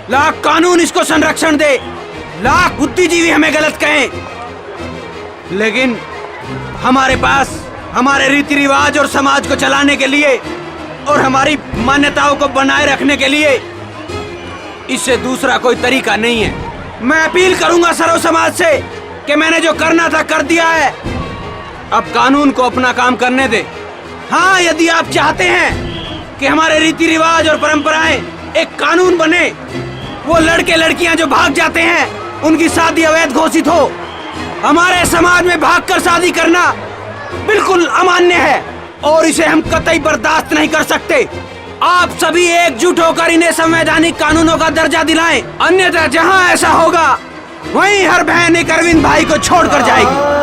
लाख कानून इसको संरक्षण दे, लाख बुद्धिजीवी हमें गलत कहें, लेकिन हमारे पास हमारे रीति रिवाज और समाज को चलाने के लिए और हमारी मान्यताओं को बनाए रखने के लिए इससे दूसरा कोई तरीका नहीं है। मैं अपील करूंगा सर्व समाज से कि मैंने जो करना था कर दिया है, अब कानून को अपना काम करने दे। हाँ, यदि आप चाहते हैं कि हमारे रीति रिवाज और परंपराएं एक कानून बने, वो लड़के लड़कियां जो भाग जाते हैं उनकी शादी अवैध घोषित हो। हमारे समाज में भागकर शादी करना बिल्कुल अमान्य है और इसे हम कतई बर्दाश्त नहीं कर सकते। आप सभी एकजुट होकर इन्हें संवैधानिक कानूनों का दर्जा दिलाएं, अन्यथा जहां ऐसा होगा वहीं हर बहन एक अरविंद भाई को छोड़कर जाएगी।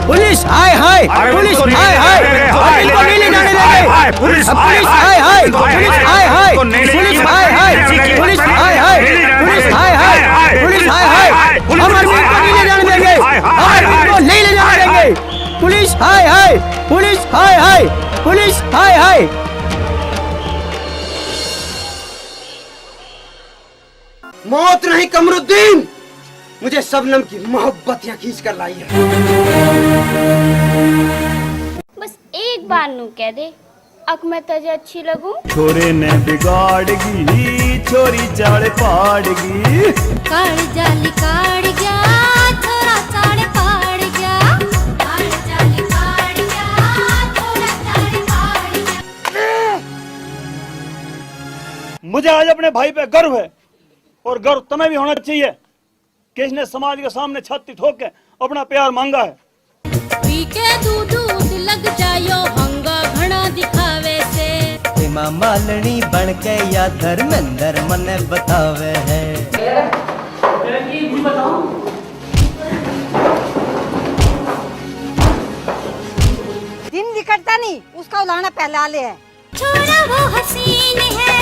पुलिस हाय हाय, पुलिस हाय हाय, इनको नहीं ले जाने देंगे। पुलिस हाय हाय, पुलिस हाय हाय, पुलिस हाय हाय, पुलिस हाय हाय, पुलिस हाय हाय, पुलिस हाय हाय, हम अरविंद को नहीं ले जाने देंगे, हम अरविंद को नहीं ले जाने देंगे। पुलिस हाय हाय, पुलिस हाय हाय, पुलिस हाय हाय। मौत नहीं कमरुद्दीन, मुझे शबनम की मोहब्बत यहाँ खींच कर लाई है। बस एक बार नू कह दे, अक मैं तुझे अच्छी लगूं। छोरे ने बिगाड़गी, छोरी चाड़ पाड़गी। काड़ जाली काड़ गया, थोड़ा चाड़ पाड़ गया। काड़ जाली काड़ गया, थोड़ा चाड़ पाड़ गया। मुझे आज अपने भाई पे गर्व है, और गर्व तुम्हें भी होना चाहिए कि इसने समाज के सामने छाती ठोक के अपना प्यार मांगा है। पी के दूध लग जायो हंगा घना दिखावे से। माँ मालनी बन के या धर्मेंद्र मन बतावे है। दिन निकलता नहीं, उसका उलाना पहला ले है। छोरा वो हसीन है,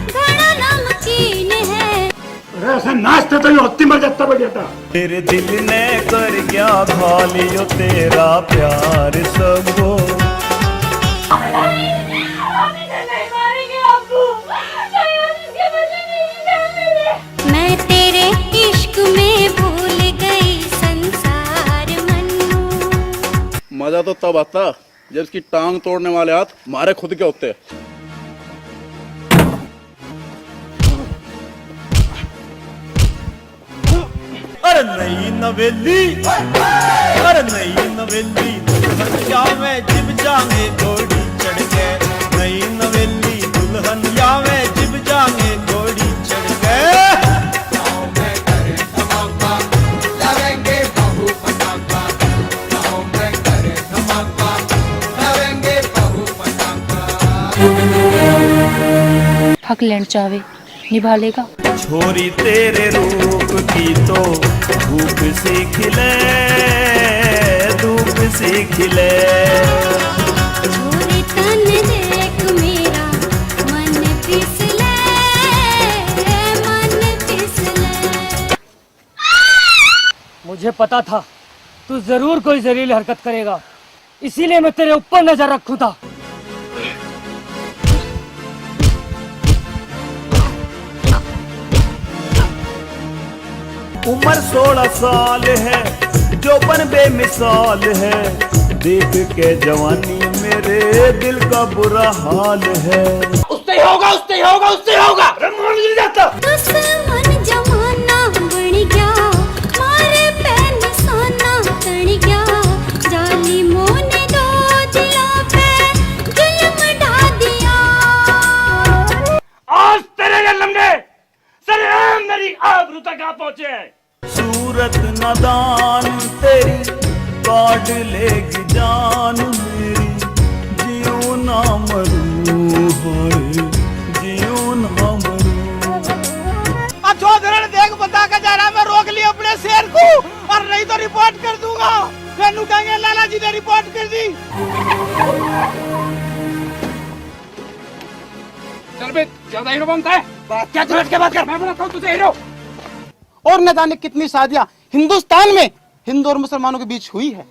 घना नमकीन है। ऐसे नाचते तो होती मर जाता बेटा। तेरे दिल ने कर क्या खा लियो तेरा प्यार सबो। मैं तेरे इश्क में भूल गई संसार मन्नू। मजा तो तब आता जब इसकी टांग तोड़ने वाले हाथ हमारे खुद के होते। अरे नई नवेली, अरे नई नवेली, दुल्हन जावे जिब जांगे घोड़ी चढ़ के। नई नवेली दुल्हन जावे जिब जांगे घोड़ी चढ़ के। हक लेना चाहे निभा लेगा। छोरी तेरे रूप की तो धूप सी खिले, धूप सी खिले। छोरी तन देख मेरा मन फिसले, मन फिसले। मुझे पता था तू जरूर कोई जहरीली हरकत करेगा, इसीलिए मैं तेरे ऊपर नजर रखूं था। उम्र 16 साल है, जोबन बेमिसाल है। देख के जवानी मेरे दिल का बुरा हाल है। उससे ही होगा, उससे ही होगा, उससे ही होगा। मिल जाता। दुश्मन जमाना बन गया, मारे पे निशाना तन गया। जालिमों ने दो दिलों पे जुल्म ढा दिया। आज तेरे ये लम्हे सरेआम मेरी आबरू तक आ पहुंचे हैं। सूरत नादान तेरी काट लेगी जान मेरी। जियो ना मरूं, हाय जियो ना मरूं। अब जो धरण देख बता के जा रहा, मैं रोक लिया अपने शेर को, और नहीं तो रिपोर्ट कर दूंगा। मैनू कहेंगे लाला जी ने रिपोर्ट कर दी। चल बे, ज्यादा हीरो बनता है। क्या तू हट के बात कर। मैं बनाता हूँ तुझे हीरो। और न जाने कितनी शादियां हिंदुस्तान में हिंदू और मुसलमानों के बीच हुई है।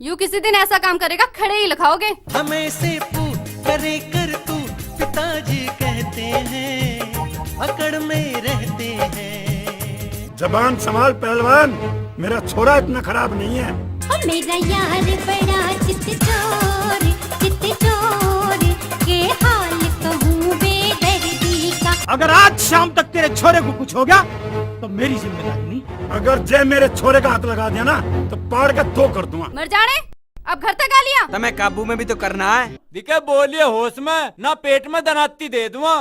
यू किसी दिन ऐसा काम करेगा, खड़े ही लिखाओगे। हमें से पूछ करे कर तू, पिताजी कहते हैं अकड़ में रहते हैं। जबान संभाल पहलवान, मेरा छोरा इतना खराब नहीं है। मेरा यार बड़ा चित चोर के हाल कहूँ बेदर्दी का। अगर आज शाम तक तेरे छोरे को कुछ हो गया तो मेरी जिम्मेदारी नहीं। अगर जय मेरे छोरे का हाथ लगा दिया ना तो पाड़ के दो कर दूंगा। मर जाने, अब घर तक आ लिया। तुम्हें काबू में भी तो करना है। दिखे बोलिए होश में, ना पेट में दनाती दे दूंगा।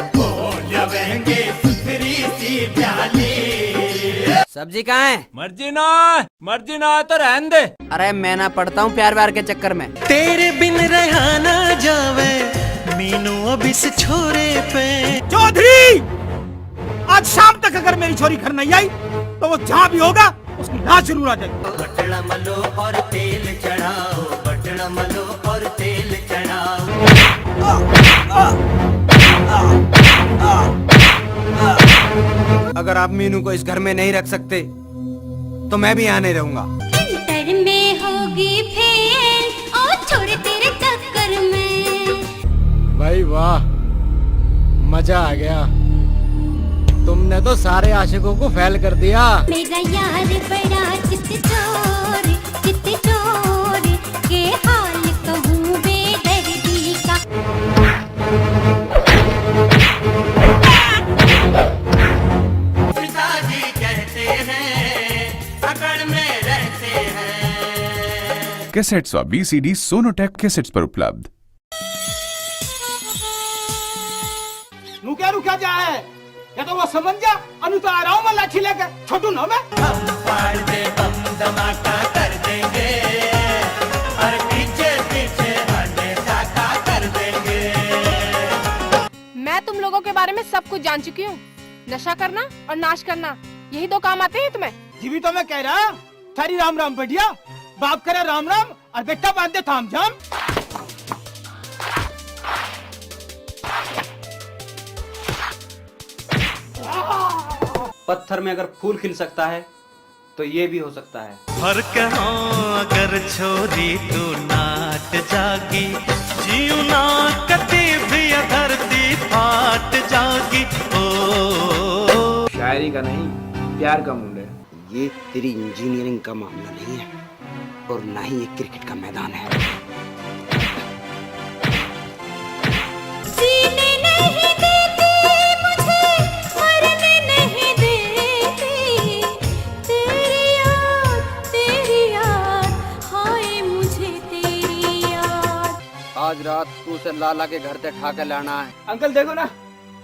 सब्जी कहाँ है? मर्जी ना तो रहने दे। अरे मैं ना पढ़ता हूँ प्यार व्यार के चक्कर में। तेरे बिन रहा ना जावे मीनू अब इस छोरे पे। चौधरी, आज शाम तक अगर मेरी छोरी घर नहीं आई तो वो जहाँ भी होगा उसकी लाश जरूर आ जाएगी। बटना मलो और तेल चढ़ाओ, बटना मलो और तेल चढ़ाओ। अगर आप मीनू को इस घर में नहीं रख सकते तो मैं भी यहाँ नहीं रहूंगा। इंटर में होगी फेल और छोड़ तेरे चक्कर में। भाई वाह, मजा आ गया। तुमने तो सारे आशिकों को फेल कर दिया। मेरा यार बड़ा चित चोर के हाल कहूँ बेदर्दी का। पिताजी कहते हैं पकड़ में रहते हैं। कैसेट्स व BCD सोनोटेक कैसेट्स पर उपलब्ध। रुका जाए या तो वो समझ जा, अनु तो आ रहा हूँ मैं लाठी लेकर, छोटू ना मैं। हम फाड़ दे, हम धमाका कर देंगे और पीछे पीछे हमें साका कर देंगे। मैं तुम लोगों के बारे में सब कुछ जान चुकी हूँ। नशा करना और नाश करना, यही दो काम आते हैं तुम्हें। जी भी तो मैं कह रहा, थारी राम राम बढ़िया, बाप करे राम राम और बेटा बांधे थाम जाम। पत्थर में अगर फूल खिल सकता है तो ये भी हो सकता है। फर्क हो अगर छोरी तू नाट जागी, जीव ना कती भी धरती फाट जागी। ओ शायरी का नहीं, प्यार का मूड है। ये तेरी इंजीनियरिंग का मामला नहीं है और ना ही ये क्रिकेट का मैदान है। जीने नहीं देती मुझे, मरने नहीं देती, तेरी याद, हाय मुझे तेरी याद। आज रात तू उसे लाला के घर से ठा कर लाना है। अंकल देखो ना,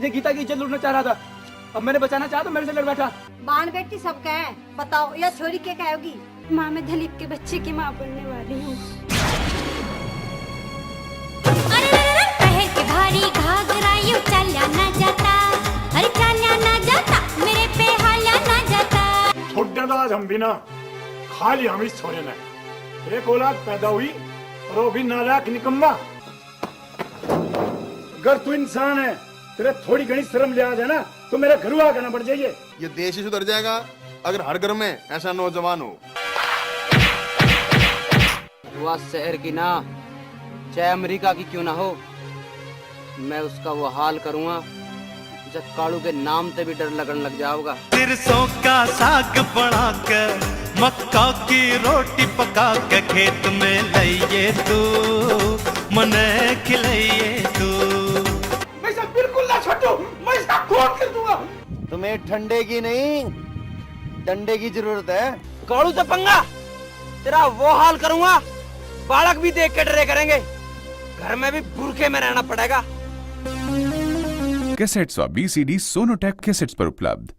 ये गीता की इज्जत लूटना चाह रहा था, अब मैंने बचाना चाहा तो मेरे से लड़ बैठा। बाण बेटी सबका है, बताओ यह छोरी क्या कहोगी? माँ, मैं दिलीप के बच्चे की माँ बनने वाली हूँ। पहन के भारी घाघरा यूं चला ना जाता, अरे चला ना जाता, मेरे पे हाला ना जाता। छोड़ने तो आज हम भी ना, खाली हम इस छोरे ने एक औलाद पैदा हुई और वो भी नालायक निकम्मा। अगर तू इंसान है, तेरे थोड़ी घनी शर्म लिहाज है ना, तो मेरा घर आकर ना बढ़ जाइए। ये देश ही सुधर जाएगा अगर हर घर में ऐसा नौजवान हो। वह शहर की ना, चाहे अमेरिका की क्यों ना हो, मैं उसका वो हाल करूँगा जब कालू के नाम से भी डर लगने लग जाओगा। सरसों का साग बना कर, मक्का की रोटी पका के खेत में लाइए तू, मने खिलाइए तू। मैं इसे बिल्कुल ना छोड़ू, मैं इसका खून कर दूंगा। तुम्हें ठंडे की नहीं, डंडे की जरूरत है। कालू से पंगा, तेरा वो हाल करूंगा, बालक भी देख के डरे करेंगे, घर में भी बुरखे में रहना पड़ेगा। कैसेट्स व BCD सोनोटेक कैसेट्स पर उपलब्ध।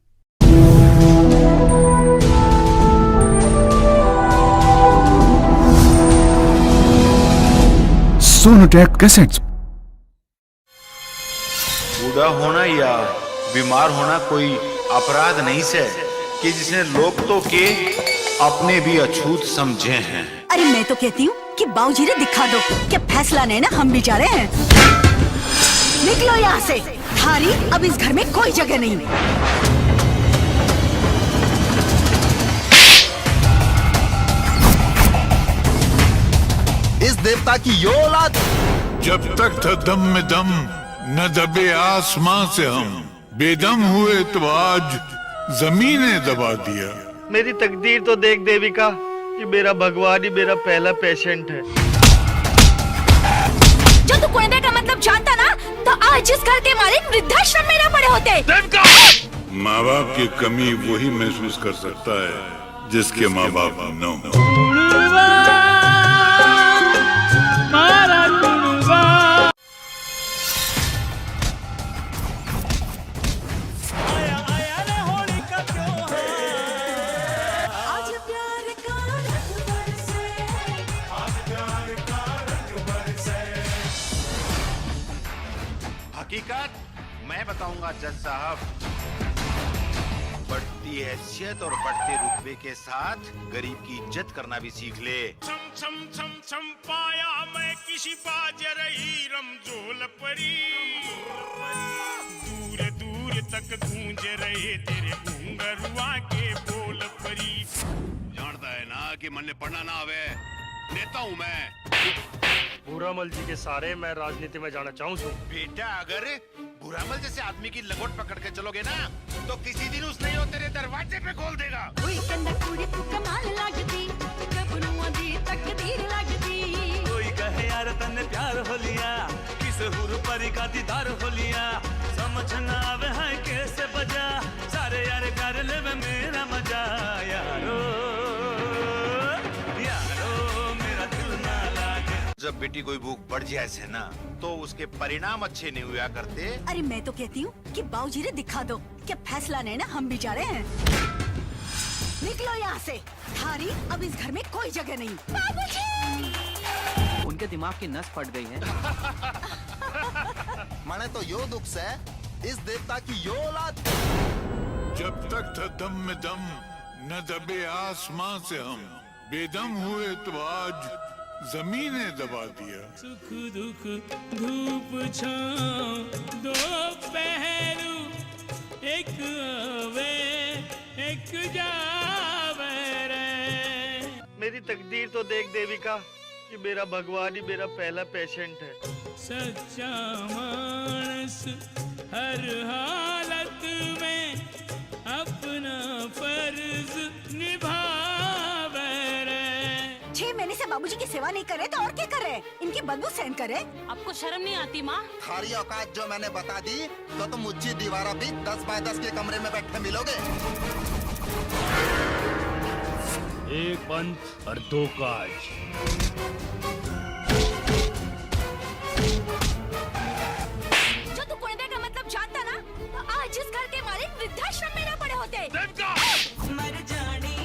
Sonotech cassettes. बूढ़ा होना या बीमार होना कोई अपराध नहीं से कि जिसने लोग तो के अपने भी अछूत समझे हैं। अरे मैं तो कहती हूँ कि बाबूजी ने दिखा दो कि फैसला नहीं ना, हम भी जा रहे हैं। निकलो यहाँ से, थारी अब इस घर में कोई जगह नहीं। इस देवता की यो औलाद। जब तक था दम में दम, न दबे आसमां से हम, बेदम हुए तो आज जमीने दबा दिया। मेरी तकदीर तो देख देविका, कि मेरा भगवान ही मेरा पहला पेशेंट है। जो तू कुएंबे का मतलब जानता ना, तो आज जिस घर के मालिक वृद्धाश्रम में ना पड़े होते। माँ बाप की कमी वही महसूस कर सकता है जिसके माँ बाप न हो। हकीकत मैं बताऊंगा जज साहब। बढ़ती हैसियत और बढ़ते रुतबे के साथ गरीब की इज्जत करना भी सीख ले। छम पाया मैं किसी बाजर ही रमजोल परी, दूर दूर तक गूंज रहे तेरे घुंघरुआ के बोल परी। जानता है ना कि मन ने पढ़ना ना आवे, नेता हूँ मैं। भूरामल जी के सारे मैं राजनीति में जाना चाहूँ छू। बेटा अगर भूरामल जैसे आदमी की लंगोट पकड़ के चलोगे ना तो किसी दिन उसने ही तेरे दरवाजे पे खोल देगा। कोई कहे यार तन्ने प्यार हो लिया, किस हुर परी का दीदार हो लिया, समझ ना आवे है कैसे बजा, सारे यार कर ले मेरा मजा। यारो यारो मेरा दिल ना लागे। जब बेटी कोई भूख बढ़ जाए से ना तो उसके परिणाम अच्छे नहीं हुआ करते। अरे मैं तो कहती हूँ कि बाबूजी ने दिखा दो क्या फैसला नहीं ना, हम भी जा रहे हैं। निकलो यहाँ से, थारी अब इस घर में कोई जगह नहीं। बाबूजी! उनके दिमाग की नस फट गई है। मने तो यो दुख से इस देवता की यो औलाद। जब तक था दम में दम न दबे आसमां से हम, बेदम हुए तो आज जमीने दबा दिया। सुख दुख धूप छाँव दो पहलू, एक आवे एक जावे रे। मेरी तकदीर तो देख देविका कि मेरा भगवान ही मेरा पहला पेशेंट है। सच्चा मानस हर हालत में अपना फर्ज निभावे रे। 6 महीने से बाबूजी की सेवा नहीं करे तो और क्या करे? इनकी बदबू सहन करे। आपको शर्म नहीं आती माँ? थारी औकात जो मैंने बता दी तो तुम ऊंची दीवारों भी 10 बाय 10 के कमरे में बैठे मिलोगे। एक पंथ और 2 काज। जो तू कुंडे का मतलब जानता ना, तो आज इस घर के मालिक वृद्धाश्रम में न पड़े होते। मर जानी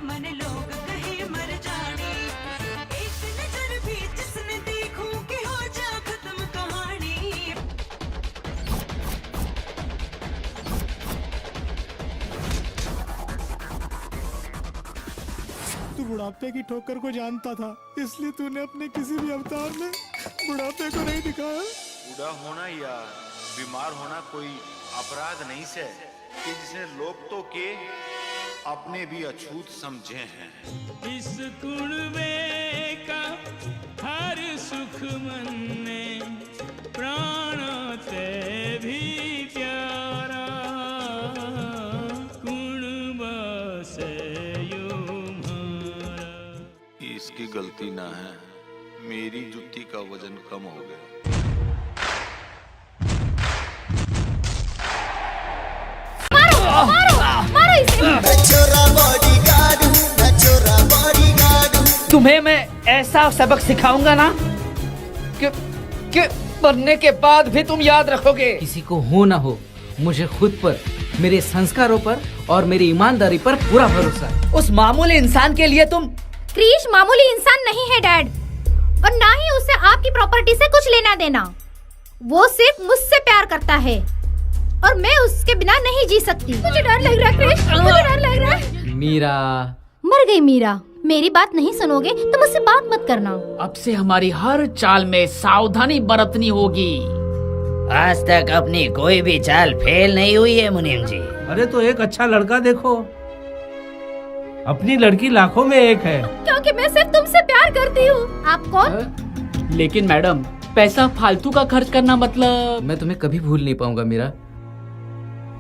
मन लोग कहे मर जानी, एक नजर भी जिसने देखूं कि हो जा खत्म कहानी। तू बुढ़ापे की ठोकर को जानता था, इसलिए तूने अपने किसी भी अवतार में बुढ़ापे को नहीं दिखाया। बूढ़ा होना या बीमार होना कोई अपराध नहीं से कि जिसने लोग तो के अपने भी अछूत समझे हैं। इस कुणबे का हर सुख मन में प्राणों ते भी प्यारा, कुणबा से इसकी गलती ना है, मेरी जुत्ती का वजन कम हो गया। मारो इसे। तुम्हें मैं ऐसा सबक सिखाऊंगा ना कि मरने के बाद भी तुम याद रखोगे। किसी को हो ना हो, मुझे खुद पर, मेरे संस्कारों पर और मेरी ईमानदारी पर पूरा भरोसा है। उस मामूली इंसान के लिए तुम। क्रिश मामूली इंसान नहीं है डैड, और ना ही उसे आपकी प्रॉपर्टी से कुछ लेना देना। वो सिर्फ मुझसे प्यार करता है और मैं उसके बिना नहीं जी सकती। मुझे डर लग रहा है क्रिश, मुझे डर लग रहा है। मीरा मर गई मीरा। मेरी बात नहीं सुनोगे तो मुझसे बात मत करना। अब से हमारी हर चाल में सावधानी बरतनी होगी। आज तक अपनी कोई भी चाल फेल नहीं हुई है मुनीम जी। अरे तो एक अच्छा लड़का देखो, अपनी लड़की लाखों में एक है। क्योंकि मैं सिर्फ तुमसे प्यार करती हूँ। आप कौन? लेकिन मैडम, पैसा फालतू का खर्च करना मतलब। मैं तुम्हें कभी भूल नहीं पाऊंगा मीरा।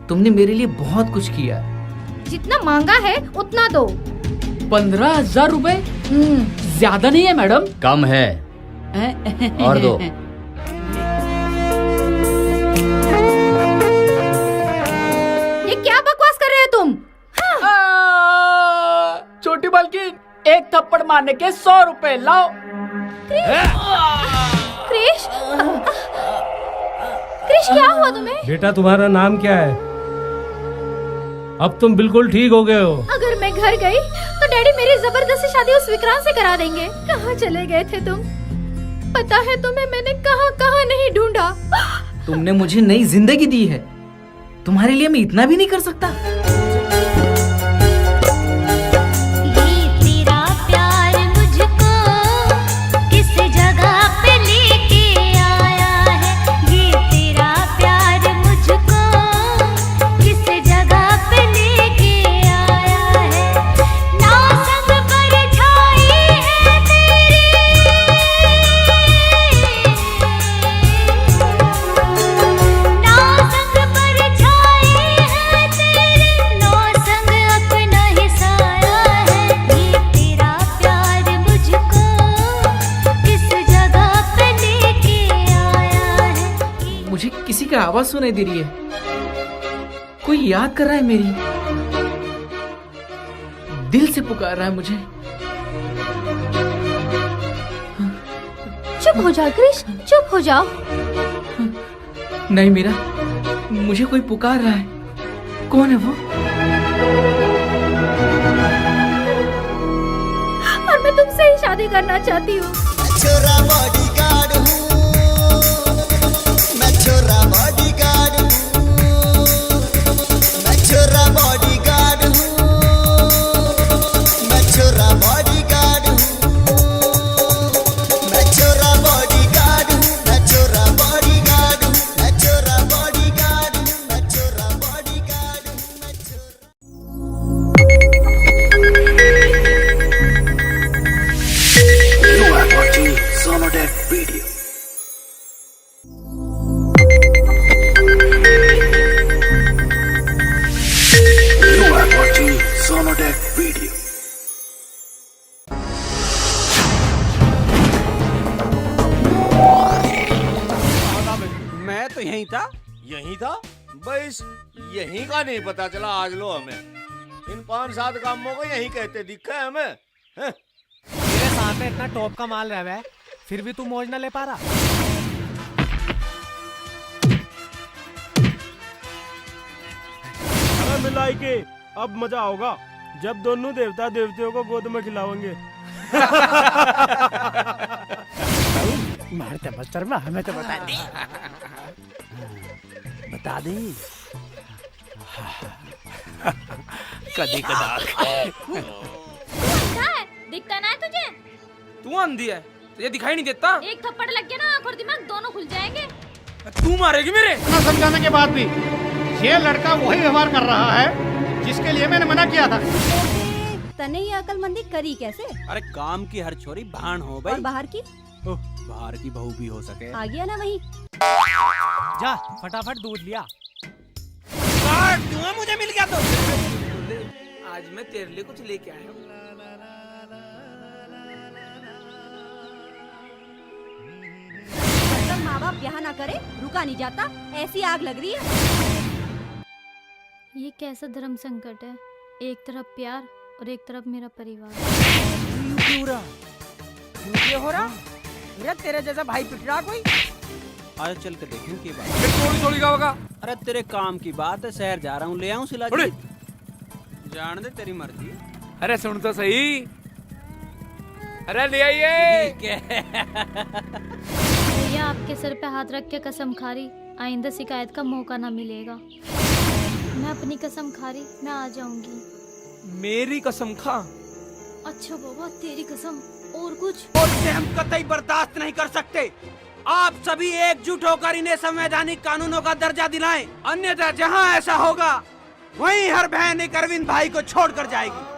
तुमने मेरे लिए बहुत कुछ किया। जितना मांगा है उतना दो। 15,000 रुपए ज्यादा नहीं है मैडम? कम है और दो। ये क्या बकवास कर रहे हो तुम? छोटी बल्कि एक थप्पड़ मारने के 100 रुपए लाओ। क्रिश, क्रिश क्या हुआ तुम्हें? बेटा तुम्हारा नाम क्या है? अब तुम बिल्कुल ठीक हो गए हो। अगर मैं घर गई तो डैडी मेरी जबरदस्ती शादी उस विक्रांत से करा देंगे। कहाँ चले गए थे तुम? पता है तुम्हें मैंने कहाँ कहाँ नहीं ढूंढा। तुमने मुझे नई जिंदगी दी है, तुम्हारे लिए मैं इतना भी नहीं कर सकता? आवाज सुनाई दे रही है। कोई याद कर रहा है मेरी, दिल से पुकार रहा है मुझे। चुप हो जाओ क्रिश, चुप हो जाओ। नहीं मीरा, मुझे कोई पुकार रहा है। कौन है वो? और मैं तुमसे ही शादी करना चाहती हूँ। छोरा बॉडीगार्ड हूँ, मैं छोरा बॉडीगार्ड हूँ, मैं छोरा बॉडीगार्ड हूँ, मैं छोरा बॉडीगार्ड हूँ, मैं छोरा बॉडीगार्ड हूँ, मैं छोरा बॉडीगार्ड हूँ, मैं छोरा बॉडीगार्ड हूँ, मैं छोरा बॉडीगार्ड हूँ, मैं छोरा। You are watching Sonotech Video. You are watching Sonotech Video. मैं तो यहीं था। यहीं था? बस यहीं का नहीं पता चला आज लो हमें। इन 5-7 कामों को यहीं कहते दिखा है हमें। हैं? मेरे साथ में इतना टॉप का माल रहा है, फिर भी तू मौज न ले पा रहा। अरे मिलाई के अब मजा होगा जब दोनों देवता देवतियों को गोद में खिलाओगे। मारते बस्तर में हमें तो बता दी। बता दे। कदी कदा दिखता ना है तुझे? तू अंधी है, तुझे दिखाई नहीं देता? एक थप्पड़ लग गया ना, आंख और दिमाग दोनों खुल जाएंगे। तू मारेगी मेरे? इतना समझाने के बाद भी ये लड़का वही व्यवहार कर रहा है जिसके लिए मैंने मना किया था। तने ये अकलमंदी करी कैसे? अरे काम की हर छोरी भान हो भाई। और बाहर की? बाहर की बहू भी हो सके। आ गया ना वही। जा फटाफट दूध लिया। धुआं मुझे मिल गया तो। आज मैं तेरे लिए कुछ लेके आया हूँ। जब तक माँ बाप ब्याह ना करे रुका नहीं जाता, ऐसी आग लग रही है। ये कैसा धर्म संकट है, एक तरफ प्यार और एक तरफ मेरा परिवार। क्यों ये हो रहा? मेरा तेरे जैसा भाई पिट रहा कोई? अरे चल के देखें की बात। थोड़ी का होगा। अरे तेरे काम की बात है, शहर जा रहा हूँ, ले आऊँ सिला जी। जान दे तेरी मर्जी। अरे सुन तो सही। अरे ले आइए। भैया आपके सर पे हाथ रख के कसम खा रही, आइंदा शिकायत का मौका ना मिलेगा। मैं अपनी कसम खा रही, मैं आ जाऊंगी। मेरी कसम खा। अच्छा बाबा तेरी कसम। और कुछ? और इसे हम कतई बर्दाश्त नहीं कर सकते। आप सभी एकजुट होकर इन्हें संवैधानिक कानूनों का दर्जा दिलाएं, अन्यथा जहां ऐसा होगा वहीं हर बहन एक अरविंद भाई को छोड़कर जाएगी।